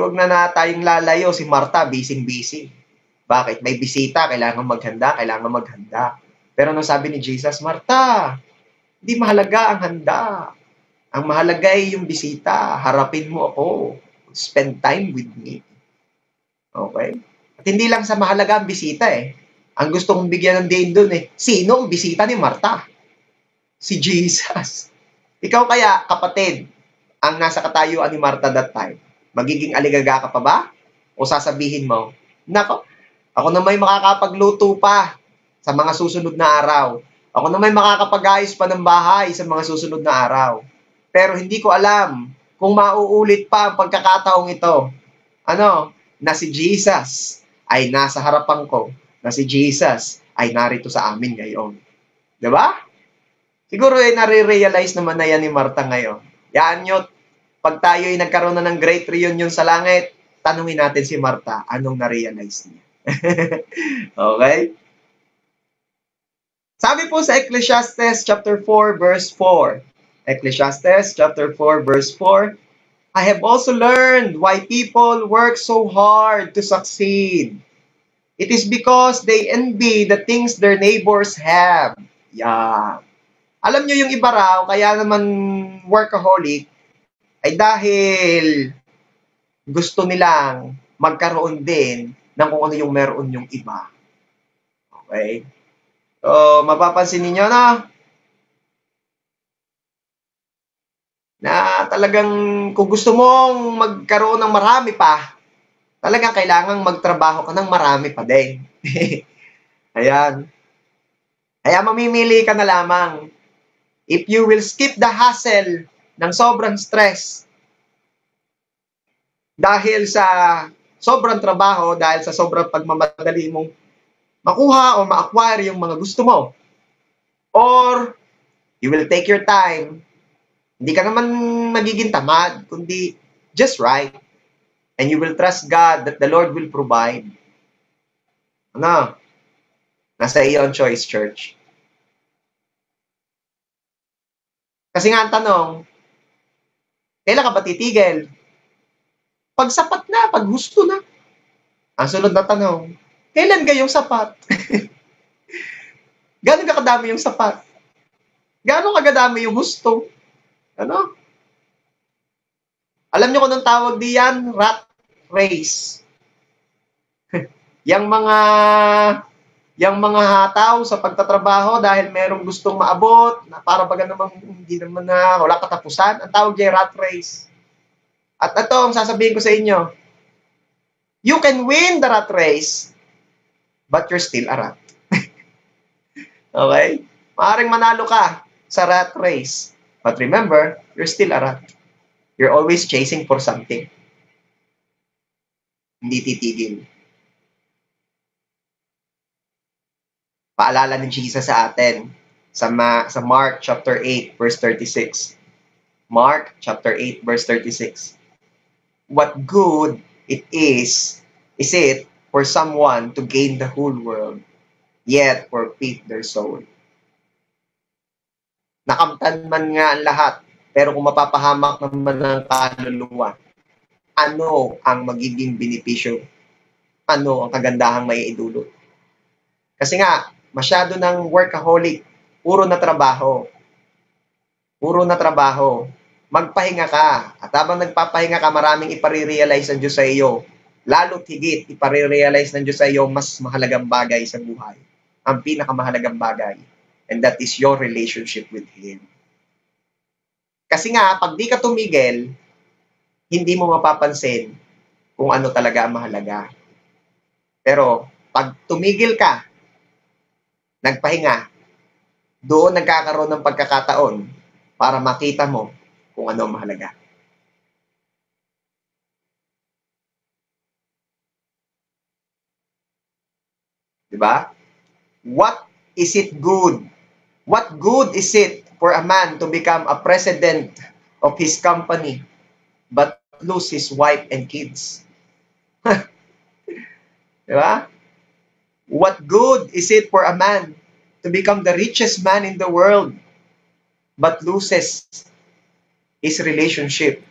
Wag na tayong lalayo. Si Martha, busy-busy. Bakit? May bisita, kailangan maghanda. Pero ano sabi ni Jesus, Martha, hindi mahalaga ang handa. Ang mahalaga ay yung bisita. Harapin mo ako. Spend time with me. Okay? At hindi lang sa mahalaga ang bisita Ang gusto kong bigyan ng diin doon sino ang bisita ni Martha? Si Jesus. Ikaw kaya, kapatid, ang nasa katayuan ni Martha that time, magiging aligaga ka pa ba? O sasabihin mo, nako, ako na may makakapagluto pa sa mga susunod na araw. Ako na may makakapag-ayos pa ng bahay sa mga susunod na araw. Pero hindi ko alam kung mauulit pa ang pagkakataong ito. Na si Jesus ay nasa harapan ko, na si Jesus ay narito sa amin ngayon. Diba? Siguro nare-realize naman na yan ni Martha ngayon. Yan yun, pag tayo ay nagkaroon na ng great reunion sa langit, tanungin natin si Martha, anong na-realize niya? Okay? Sabi po sa Ecclesiastes chapter 4 verse 4. Ecclesiastes chapter 4 verse 4. I have also learned why people work so hard to succeed. It is because they envy the things their neighbors have. Yeah. Alam nyo yung iba raw, kaya naman workaholic, ay dahil gusto nilang magkaroon din ng kung ano yung meron yung iba. Okay? So, mapapansin ninyo na talagang kung gusto mong magkaroon ng marami pa, talagang kailangang magtrabaho ka ng marami pa din. Ayan. Kaya mamimili ka na lamang. If you will skip the hassle ng sobrang stress dahil sa sobrang trabaho, dahil sa sobrang pagmamadali mong makuha o ma-acquire yung mga gusto mo, or you will take your time, hindi ka naman magiging tamad, kundi just right. And you will trust God that the Lord will provide. Nasa iyo ang choice, church. Kasi nga ang tanong, kailan ka ba titigil? Pag sapat na, pag gusto na. Ang sunod na tanong, kailan gayong sapat? Gano'n ka kadami yung sapat? Gano'n kagadami yung gusto? Alam niyo kung anong tawag diyan? Rat race. Yang mga hataw sa pagtatrabaho dahil merong gustong maabot, na para baga naman hindi naman na wala katapusan, ang tawag diyan rat race. At ito ang sasabihin ko sa inyo, you can win the rat race, but you're still a rat. Okay? Maaring manalo ka sa rat race, but remember, you're still a rat. You're always chasing for something. Hindi titigil. Paalala ni Jesus sa atin sa Mark chapter 8 verse 36. Mark chapter 8 verse 36. What good is it for someone to gain the whole world, yet forfeit their soul? Nakamtan man nga ang lahat, pero kung mapapahamak naman ng kaluluwa, ano ang magiging benepisyo? Ano ang kagandahang may idulot? Kasi nga, masyado ng workaholic, puro na trabaho. Magpahinga ka. At habang nagpapahinga ka, maraming ipare-realize ng Diyos sa iyo. Lalo't higit, ipare-realize ng Diyos sa iyo mas mahalagang bagay sa buhay. Ang pinakamahalagang bagay. And that is your relationship with Him. Kasi nga, pag di ka tumigil, hindi mo mapapansin kung ano talaga ang mahalaga. Pero, pag tumigil ka, nagpahinga, doon nagkakaroon ng pagkakataon para makita mo kung ano ang mahalaga. Diba? What is it good? What good is it for a man to become a president of his company but lose his wife and kids? Diba? What good is it for a man to become the richest man in the world, but loses his relationship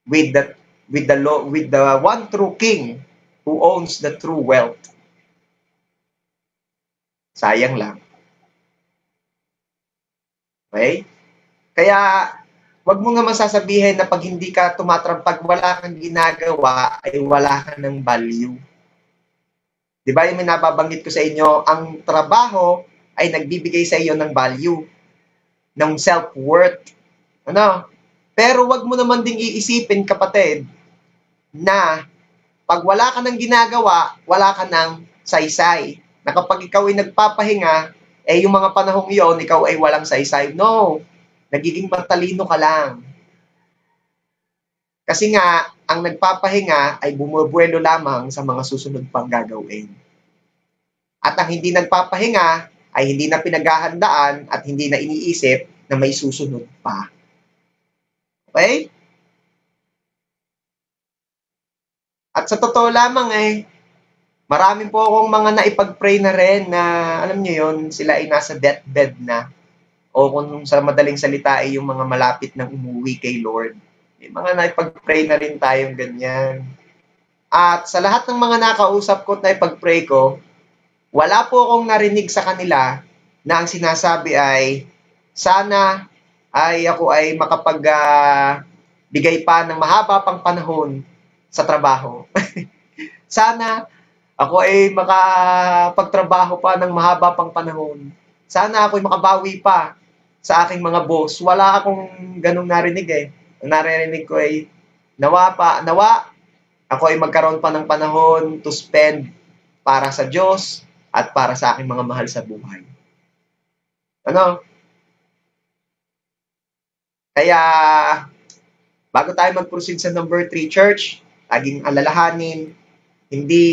with the one true king who owns the true wealth. Sayang lang. Okay? Kaya, wag mo nga masasabihin na pag hindi ka pag wala kang ginagawa, ay wala ka ng value. Di ba yung nababanggit ko sa inyo, ang trabaho ay nagbibigay sa iyo ng value, ng self-worth. Ano? Pero wag mo naman ding iisipin, kapatid, na pag wala ka ng ginagawa, wala ka ng saysay. Na kapag ikaw ay nagpapahinga, eh yung mga panahong iyon, ikaw ay walang saysay. No, nagiging matalino ka lang. Kasi nga, ang nagpapahinga ay bumubuelo lamang sa mga susunod pang gagawin. At ang hindi nagpapahinga ay hindi na pinaghahandaan at hindi na iniisip na may susunod pa. Okay? At sa totoo lamang marami po akong mga naipag-pray na rin na, alam nyo yon, sila ay nasa deathbed na. O kung sa madaling salita ay yung mga malapit ng umuwi kay Lord. May mga naipag-pray na rin tayong ganyan. At sa lahat ng mga nakausap ko at naipag-pray ko, wala po akong narinig sa kanila na ang sinasabi ay, sana ay ako ay bigay pa ng mahaba pang panahon sa trabaho. Sana ako ay makapagtrabaho pa ng mahaba pang panahon. Sana ako ay makabawi pa sa aking mga boss. Wala akong ganong narinig Ang narinig ko ay, nawa ako ay magkaroon pa ng panahon to spend para sa Diyos at para sa aking mga mahal sa buhay. Ano? Kaya, bago tayo mag-proceed sa number 3, church, laging alalahanin, hindi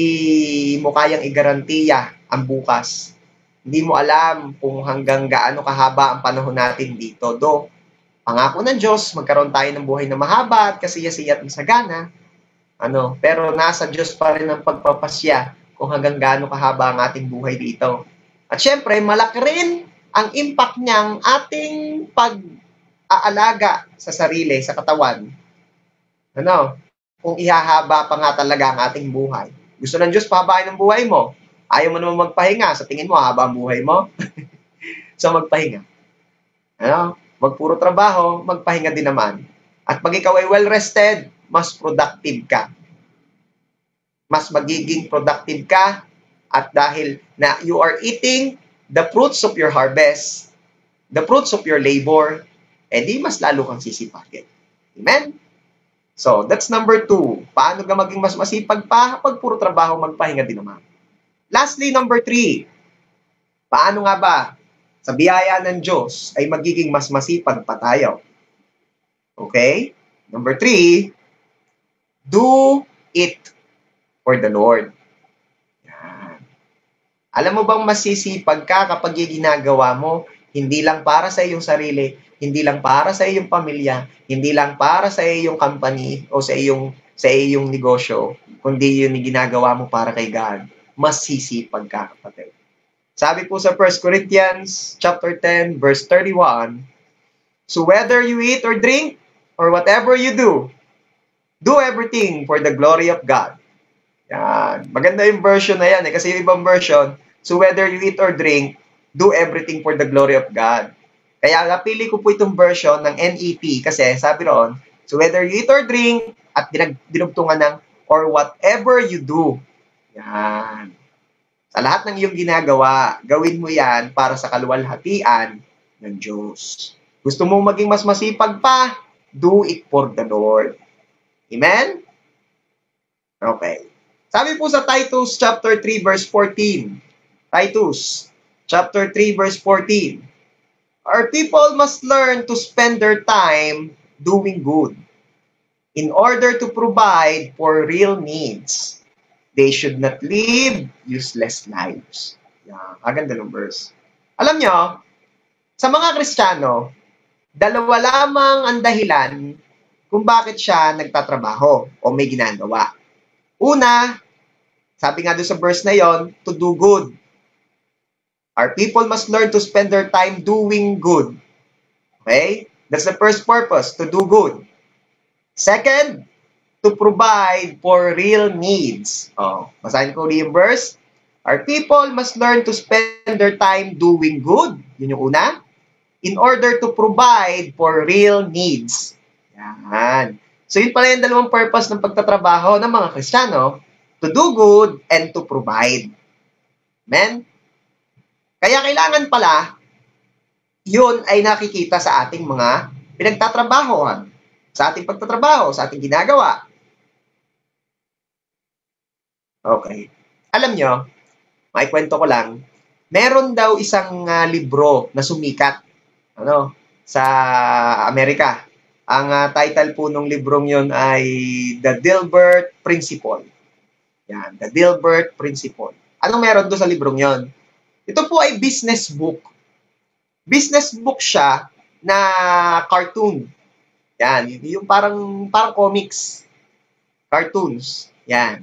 mo kayang igarantiya ang bukas. Hindi mo alam kung hanggang gaano kahaba ang panahon natin dito. Pangako ng Diyos, magkaroon tayo ng buhay na mahaba at kasiyasiya at masagana. Pero nasa Diyos pa rin ang pagpapasya kung hanggang gaano kahaba ang ating buhay dito. At syempre, malaki rin ang impact niyang ating pag-aalaga sa sarili, sa katawan. Kung ihahaba pa nga talaga ang ating buhay. Gusto ng Diyos pahabain ang buhay mo. Ayaw mo naman magpahinga. Sa tingin mo, haba ang buhay mo? So, magpahinga. Wag puro trabaho, magpahinga din naman. At pag ikaw ay well-rested, mas productive ka. Mas magiging productive ka at dahil na you are eating the fruits of your harvest, the fruits of your labor, di mas lalo kang sisipagin. Amen? So, that's number 2. Paano ka maging mas masipag pa? Pag puro trabaho, magpahinga din naman. Lastly, number 3. Paano nga ba sa biyaya ng Diyos ay magiging mas masipag pa tayo? Okay? Number 3, do it for the Lord. Yan. Alam mo bang masisipag ka kapag ginagawa mo, hindi lang para sa iyong sarili, hindi lang para sa iyong pamilya, hindi lang para sa iyong company o sa iyong negosyo, kundi yun yung ginagawa mo para kay God. Masisipag ka, kapatid. Sabi po sa 1 Corinthians chapter 10 verse 31, so whether you eat or drink or whatever you do everything for the glory of God. Yan. Maganda yung version na yan kasi yung ibang version, so whether you eat or drink, do everything for the glory of God. Kaya napili ko po itong version ng NEP kasi sabi roon, so whether you eat or drink, at dinugtungan ng or whatever you do. Yan. Sa lahat ng iyong ginagawa, gawin mo yan para sa kaluwalhatian ng Diyos. Gusto mong maging mas masipag pa? Do it for the Lord. Amen? Okay. Sabi po sa Titus chapter 3 verse 14. Titus chapter 3 verse 14. Our people must learn to spend their time doing good in order to provide for real needs. They should not live useless lives. Yan. Ganda ng verse. Alam nyo, sa mga Kristiyano, dalawa lamang ang dahilan kung bakit siya nagtatrabaho o may ginagawa. Una, sabi nga doon sa verse na yon, to do good. Our people must learn to spend their time doing good. Okay? That's the first purpose, to do good. Second, to provide for real needs. Basahin ko ulit yung verse. Our people must learn to spend their time doing good. Yun yung una. In order to provide for real needs. Yan. So yun pala yung dalawang purpose ng pagtatrabaho ng mga Kristiyano, to do good and to provide. Amen? Kaya kailangan pala, yun ay nakikita sa ating mga pinagtatrabahoan, sa ating pagtatrabaho, sa ating ginagawa. Okay. Alam nyo, maikwento ko lang, meron daw isang libro na sumikat sa Amerika. Ang title po ng librong yon ay The Dilbert Principle. Yan, The Dilbert Principle. Anong meron doon sa librong yon? Ito po ay business book. Business book siya na cartoon. Yan, yung parang comics. Cartoons. Yan.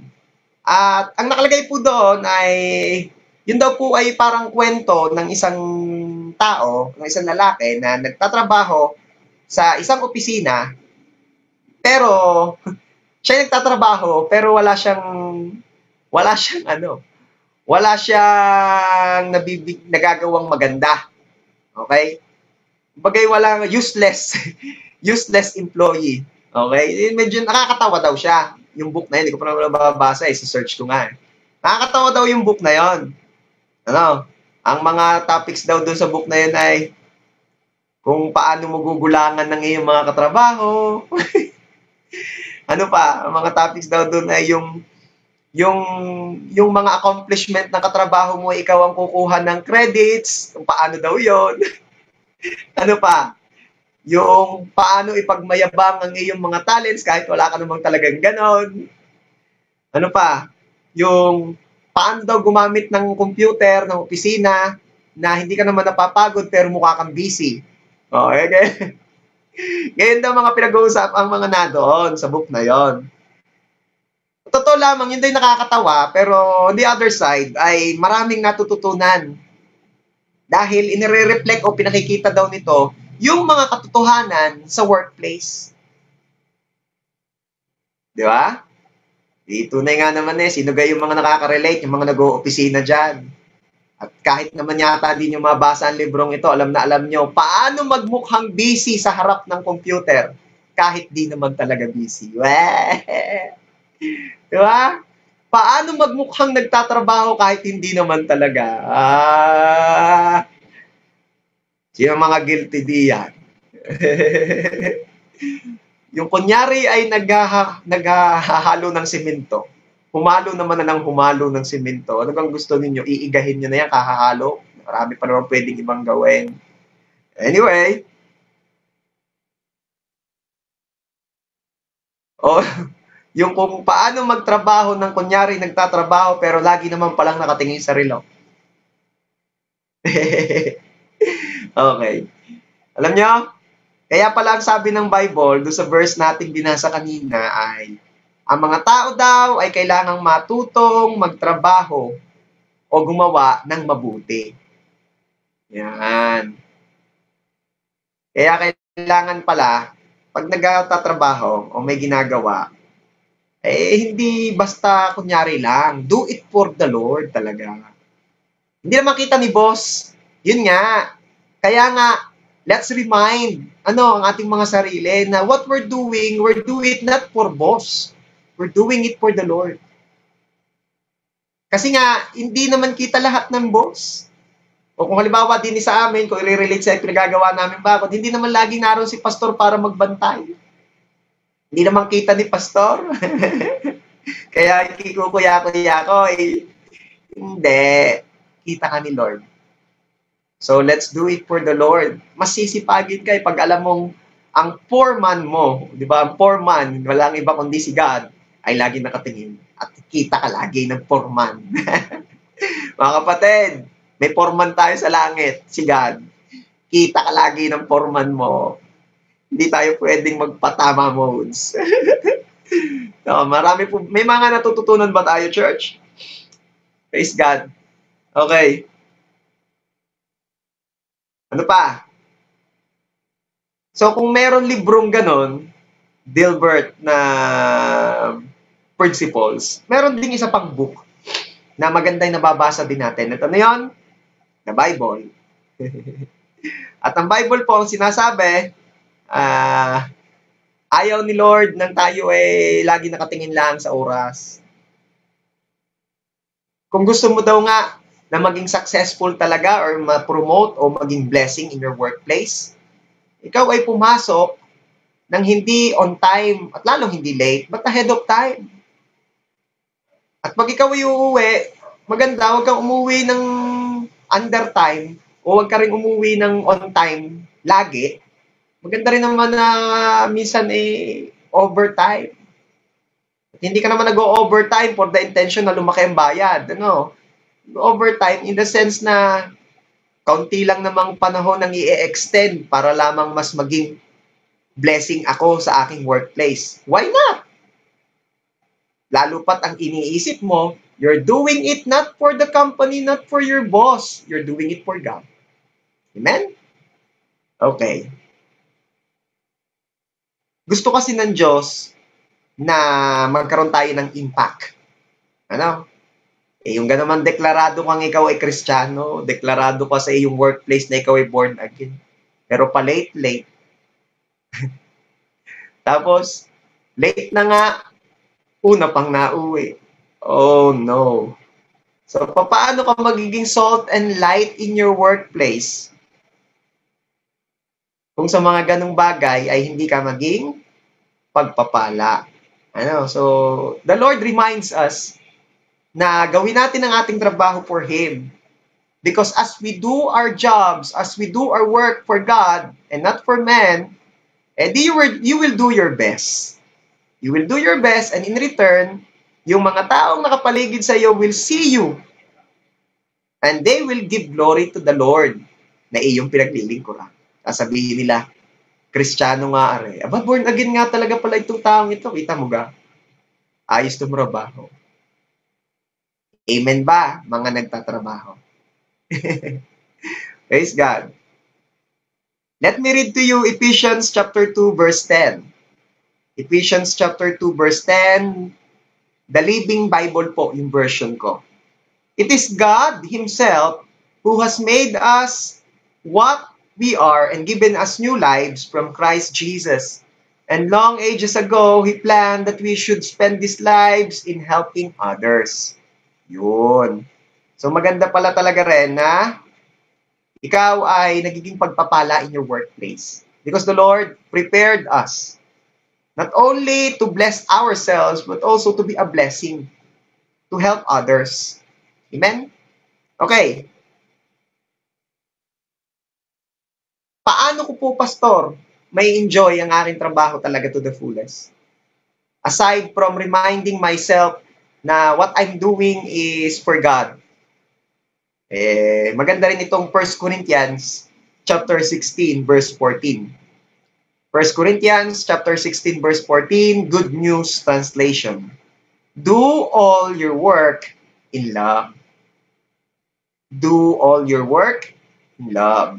At ang nakalagay po doon ay, yun daw po ay parang kwento ng isang tao, ng isang lalaki na nagtatrabaho sa isang opisina, pero siya nagtatrabaho, pero wala siyang nagagawang maganda. Okay? Bagay walang useless employee. Okay? Medyo nakakatawa daw siya. Yung book na yun, hindi ko pa naman nababasa search ko nga. Nakakatawa daw yung book na yun. Ang mga topics daw doon sa book na yun ay kung paano mo gugulangan ng iyong mga katrabaho. Ang mga topics daw doon ay yung mga accomplishment ng katrabaho mo, ikaw ang kukuha ng credits, kung paano daw yon. Yung paano ipagmayabang ang iyong mga talents kahit wala ka namang talagang ganon. Yung paano daw gumamit ng computer, ng opisina, na hindi ka naman napapagod pero mukha kang busy. Okay? Ngayon daw mga pinag-uusap ang mga nadoon sa book na yon. Totoo lamang, yun din nakakatawa, pero on the other side ay maraming natututunan. Dahil inire-reflect o pinakikita daw nito yung mga katotohanan sa workplace. Di ba? Tunay nga naman sino ga yung mga nakaka-relate, yung mga nag-o-opisina dyan. At kahit naman yata di nyo mabasa ang librong ito, alam na alam nyo, paano magmukhang busy sa harap ng computer kahit di naman talaga busy. Diba? Paano magmukhang nagtatrabaho kahit hindi naman talaga? Sino mga guilty diyan? Yung kunyari ay naghahalo ng simento. Humalo naman na ng humalo ng simento. Ano bang gusto ninyo? Iigahin nyo na yan, kahahalo? Marami pa naman pwedeng ibang gawin. Anyway. Yung kung paano magtrabaho ng kunyari nagtatrabaho pero lagi naman palang nakatingin sa relo. Okay. Alam nyo, kaya pala ang sabi ng Bible, doon sa verse nating binasa kanina ay, ang mga tao daw ay kailangang matutong magtrabaho o gumawa ng mabuti. Yan. Kaya kailangan pala, pag nagtatrabaho o may ginagawa, hindi basta kunyari lang. Do it for the Lord talaga. Hindi naman kita ni boss. Yun nga. Kaya nga, let's remind ang ating mga sarili na what we're doing it not for boss. We're doing it for the Lord. Kasi nga, hindi naman kita lahat ng boss. O kung halimbawa din sa amin, kung i-relate sa pinagagawa namin bakit, hindi naman laging naroon si pastor para magbantay. Hindi naman kita ni pastor. Kaya kikukuya-kuya ko, hindi. Kita ka ni Lord. So, let's do it for the Lord. Mas sisipagin kayo pag alam mong ang foreman mo, di ba? Ang foreman, walang iba kundi si God, ay lagi nakatingin. At kita ka lagi ng foreman. Mga kapatid, may foreman tayo sa langit, si God. Kita ka lagi ng foreman mo. Hindi tayo pwedeng magpatama modes. No, marami po. May mga natututunan ba tayo, church? Praise God. Okay. Ano pa? So, kung meron librong ganon, Dilbert na principles, meron ding isa pang book na magandang nababasa din natin. Ito na yun, the Bible. At ang Bible po, ang sinasabi, ayaw ni Lord nang tayo lagi nakatingin lang sa oras. Kung gusto mo daw nga na maging successful talaga or ma-promote o maging blessing in your workplace, ikaw ay pumasok ng hindi on time at lalong hindi late, but ahead of time. At pag ikaw ay uuwi, maganda, huwag kang umuwi ng under time o huwag ka rin umuwi ng on time lagi. Maganda rin naman na minsan overtime. At hindi ka naman nag-overtime for the intention na lumaki ang bayad. Overtime in the sense na kaunti lang namang panahon ang i-extend para lamang mas maging blessing ako sa aking workplace. Why not? Lalo pat ang iniisip mo, you're doing it not for the company, not for your boss. You're doing it for God. Amen? Okay. Gusto kasi ng Diyos na magkaroon tayo ng impact. Yung ganaman deklarado kang ikaw ay Kristiyano, deklarado ka sa iyong workplace na ikaw ay born again. Pero pa late. Tapos, late na nga, una pang nauwi. Oh no. So, paano ka magiging salt and light in your workplace? Kung sa mga ganong bagay ay hindi ka maging pagpapala. So, the Lord reminds us na gawin natin ang ating trabaho for Him. Because as we do our jobs, as we do our work for God and not for man, you will do your best. You will do your best and in return, yung mga taong nakapaligid sa iyo will see you and they will give glory to the Lord na iyong pinaglilingkuran. Sasabihin nila, Kristiyano nga are. Aba, born again nga talaga pala itong taong ito. Kita mo ga? Ayos tumrabaho. Amen ba, mga nagtatrabaho? Praise God. Let me read to you Ephesians chapter 2 verse 10. Ephesians chapter 2 verse 10, the Living Bible po yung version ko. It is God Himself who has made us what we are and given us new lives from Christ Jesus. And long ages ago, He planned that we should spend these lives in helping others. Yun. So maganda pala talaga rin na ikaw ay nagiging pagpapala in your workplace. Because the Lord prepared us not only to bless ourselves, but also to be a blessing to help others. Amen? Okay. Paano ko po, Pastor, may enjoy ang aking trabaho talaga to the fullest? Aside from reminding myself na what I'm doing is for God. Maganda rin itong 1 Corinthians chapter 16 verse 14. 1 Corinthians chapter 16 verse 14, Good News Translation. Do all your work in love. Do all your work in love.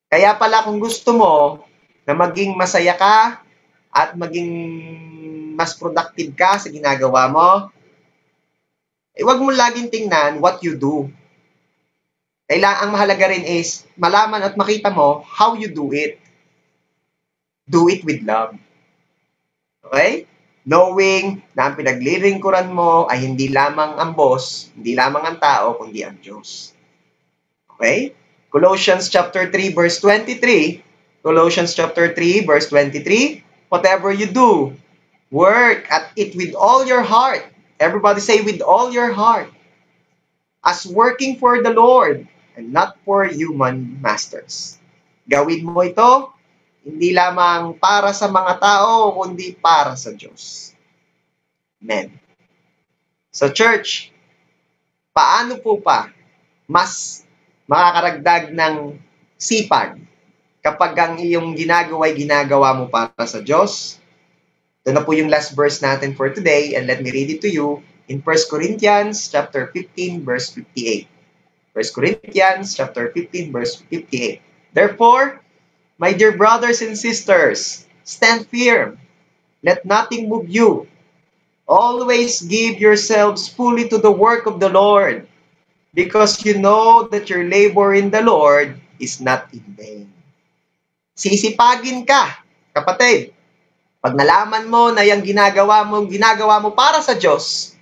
Kaya pala kung gusto mo na maging masaya ka at maging mas productive ka sa ginagawa mo, huwag mo laging tingnan what you do. Ang mahalaga rin is malaman at makita mo how you do it. Do it with love. Okay? Knowing na ang pinaglilingkuran mo ay hindi lamang ang boss, hindi lamang ang tao, kundi ang Diyos. Okay? Colossians chapter 3 verse 23. Colossians chapter 3 verse 23. Whatever you do, work at it with all your heart. Everybody say with all your heart. As working for the Lord and not for human masters. Gawin mo ito, hindi lamang para sa mga tao, kundi para sa Diyos. Amen. So church, paano po pa mas makakaragdag ng sipag kapag ang iyong ginagawa mo para sa Diyos? Ito na po yung last verse natin for today and let me read it to you. in 1 Corinthians chapter 15, verse 58. 1 Corinthians chapter 15, verse 58. Therefore, my dear brothers and sisters, stand firm. Let nothing move you. Always give yourselves fully to the work of the Lord, because you know that your labor in the Lord is not in vain. Sisipagin ka, kapatid. Pag nalaman mo na yung ginagawa mo para sa Diyos,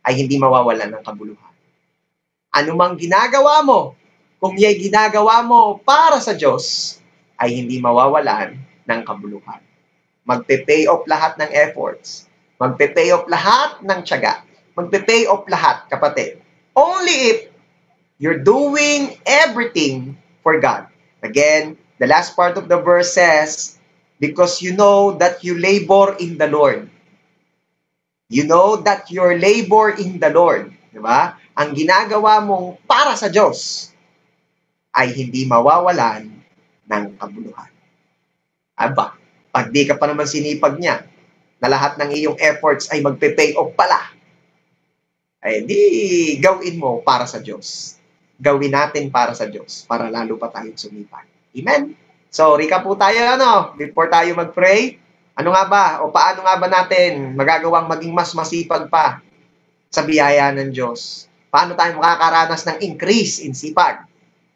ay hindi mawawalan ng kabuluhan. Ano mang ginagawa mo, kung ya'y ginagawa mo para sa Diyos, ay hindi mawawalan ng kabuluhan. Magpe-pay off lahat ng efforts. Magpe-pay off lahat ng tiyaga. Magpe-pay off lahat, kapatid. Only if you're doing everything for God. Again, the last part of the verse says, because you know that you labor in the Lord. You know that your labor in the Lord. Diba? Ang ginagawa mong para sa Diyos ay hindi mawawalan ng kabuluhan. Aba, pag di ka pa naman sinipag niya, na lahat ng iyong efforts ay magpe-pay off pala, ay di gawin mo para sa Diyos. Gawin natin para sa Diyos, para lalo pa tayong sumipag. Amen? So, recap po tayo, before tayo mag-pray. Ano nga ba, o paano nga ba natin magagawang maging mas masipag pa sa biyaya ng Diyos? Paano tayo makakaranas ng increase in sipag?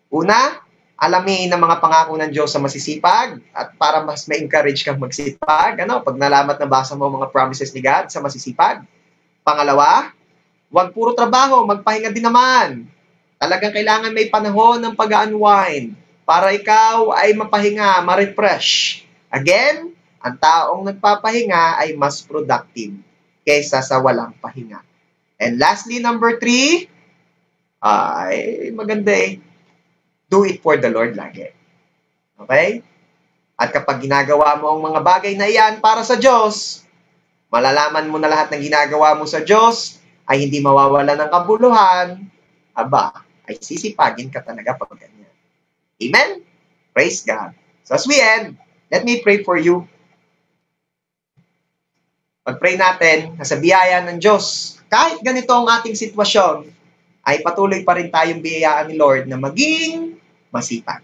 Una, alamin ang mga pangako ng Diyos sa masisipag at para mas ma-encourage kang magsipag. Pag nalamat na basa mo mga promises ni God sa masisipag. Pangalawa, huwag puro trabaho, magpahinga din naman. Talagang kailangan may panahon ng pag-unwind para ikaw ay mapahinga, ma-refresh. Again, ang taong nagpapahinga ay mas productive kaysa sa walang pahinga. And lastly, number 3, ay maganda do it for the Lord lagi. Okay? At kapag ginagawa mo ang mga bagay na iyan para sa Diyos, malalaman mo na lahat ng ginagawa mo sa Diyos ay hindi mawawala ng kabuluhan, ay sisipagin ka talaga pag ganyan. Amen? Praise God. So as we end, let me pray for you. Pag-pray natin na sa biyaya ng Diyos, kahit ganito ang ating sitwasyon, ay patuloy pa rin tayong biyayaan ni Lord na maging masipag.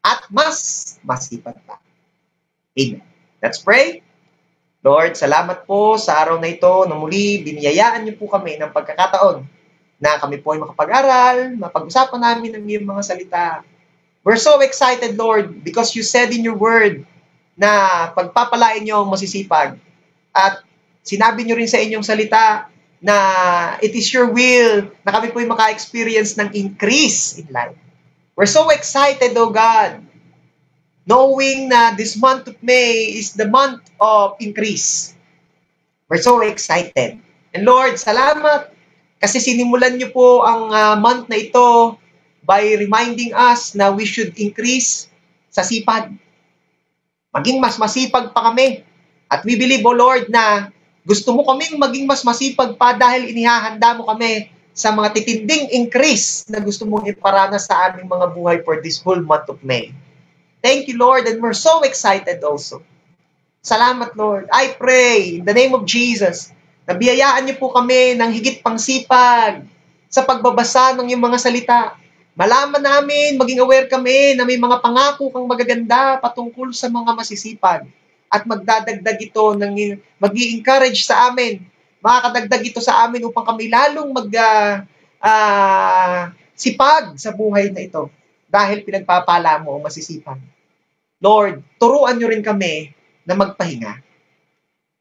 At mas masipag pa. Amen. Let's pray. Lord, salamat po sa araw na ito na muli biniyayaan niyo po kami ng pagkakataon na kami po ay makapag-aral, mapag-usapan namin ang iyong mga salita. We're so excited, Lord, because you said in your word na pagpapalain niyo ang masisipag. At sinabi niyo rin sa inyong salita na it is your will na kami po ay maka-experience ng increase in life. We're so excited, oh God, knowing na this month of May is the month of increase. We're so excited. And Lord, salamat kasi sinimulan niyo po ang month na ito by reminding us na we should increase sa sipag. Maging mas masipag pa kami. At we believe, oh Lord, na gusto mo kaming maging mas masipag pa dahil inihahanda mo kami sa mga titinding increase na gusto mong iparanas sa aming mga buhay for this whole month of May. Thank you, Lord, and we're so excited also. Salamat, Lord. I pray in the name of Jesus na biyayaan niyo po kami ng higit pang sipag sa pagbabasa ng iyong mga salita. Malaman namin, maging aware kami na may mga pangako kang magaganda patungkol sa mga masisipag. At magdadagdag ito, mag-i-encourage sa amin. Makakadagdag ito sa amin upang kami lalong sipag sa buhay na ito. Dahil pinagpapala mo ang masisipag. Lord, turuan niyo rin kami na magpahinga.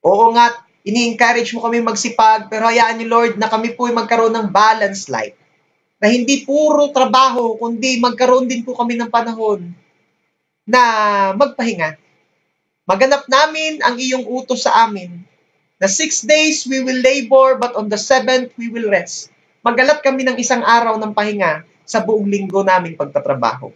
Oo nga, ini-encourage mo kami magsipag, pero hayaan niyo, Lord, na kami po ay magkaroon ng balanced life. Na hindi puro trabaho, kundi magkaroon din po kami ng panahon na magpahinga. Maganap namin ang iyong utos sa amin na 6 days we will labor, but on the 7th we will rest. Magalat kami ng isang araw ng pahinga sa buong linggo naming pagtatrabaho.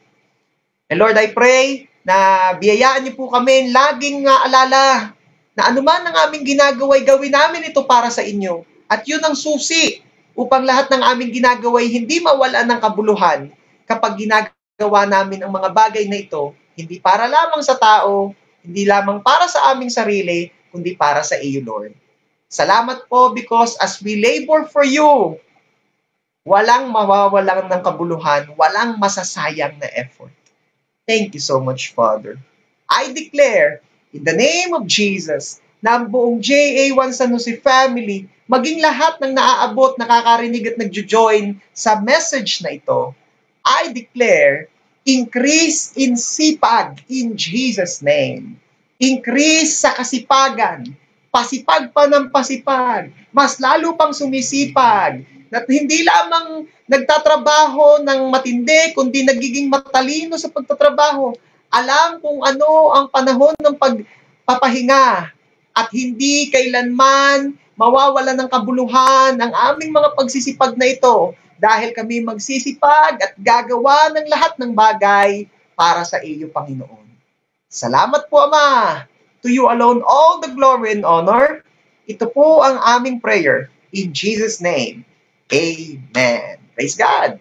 And Lord, I pray na biyayaan niyo po kami laging alala na anuman ang aming ginagaway, gawin namin ito para sa inyo. At yun ang susi upang lahat ng aming ginagaway hindi mawala ng kabuluhan kapag ginagawa namin ang mga bagay na ito, hindi para lamang sa tao, hindi lamang para sa aming sarili, kundi para sa iyo, Lord. Salamat po because as we labor for you, walang mawawalan ng kabuluhan, walang masasayang na effort. Thank you so much, Father. I declare, in the name of Jesus, na ang buong JA1 San Jose family, maging lahat ng naaabot, nakakarinig at nagjo-join sa message na ito, I declare, increase in sipag in Jesus' name. Increase sa kasipagan. Pasipag pa ng pasipag. Mas lalo pang sumisipag. At hindi lamang nagtatrabaho ng matindi, kundi nagiging matalino sa pagtatrabaho. Alam kung ano ang panahon ng pagpapahinga. At hindi kailanman mawawala ng kabuluhan ang aming mga pagsisipag na ito dahil kami magsisipag at gagawa ng lahat ng bagay para sa iyo, Panginoon. Salamat po, Ama. To you alone all the glory and honor. Ito po ang aming prayer. In Jesus' name, Amen. Praise God.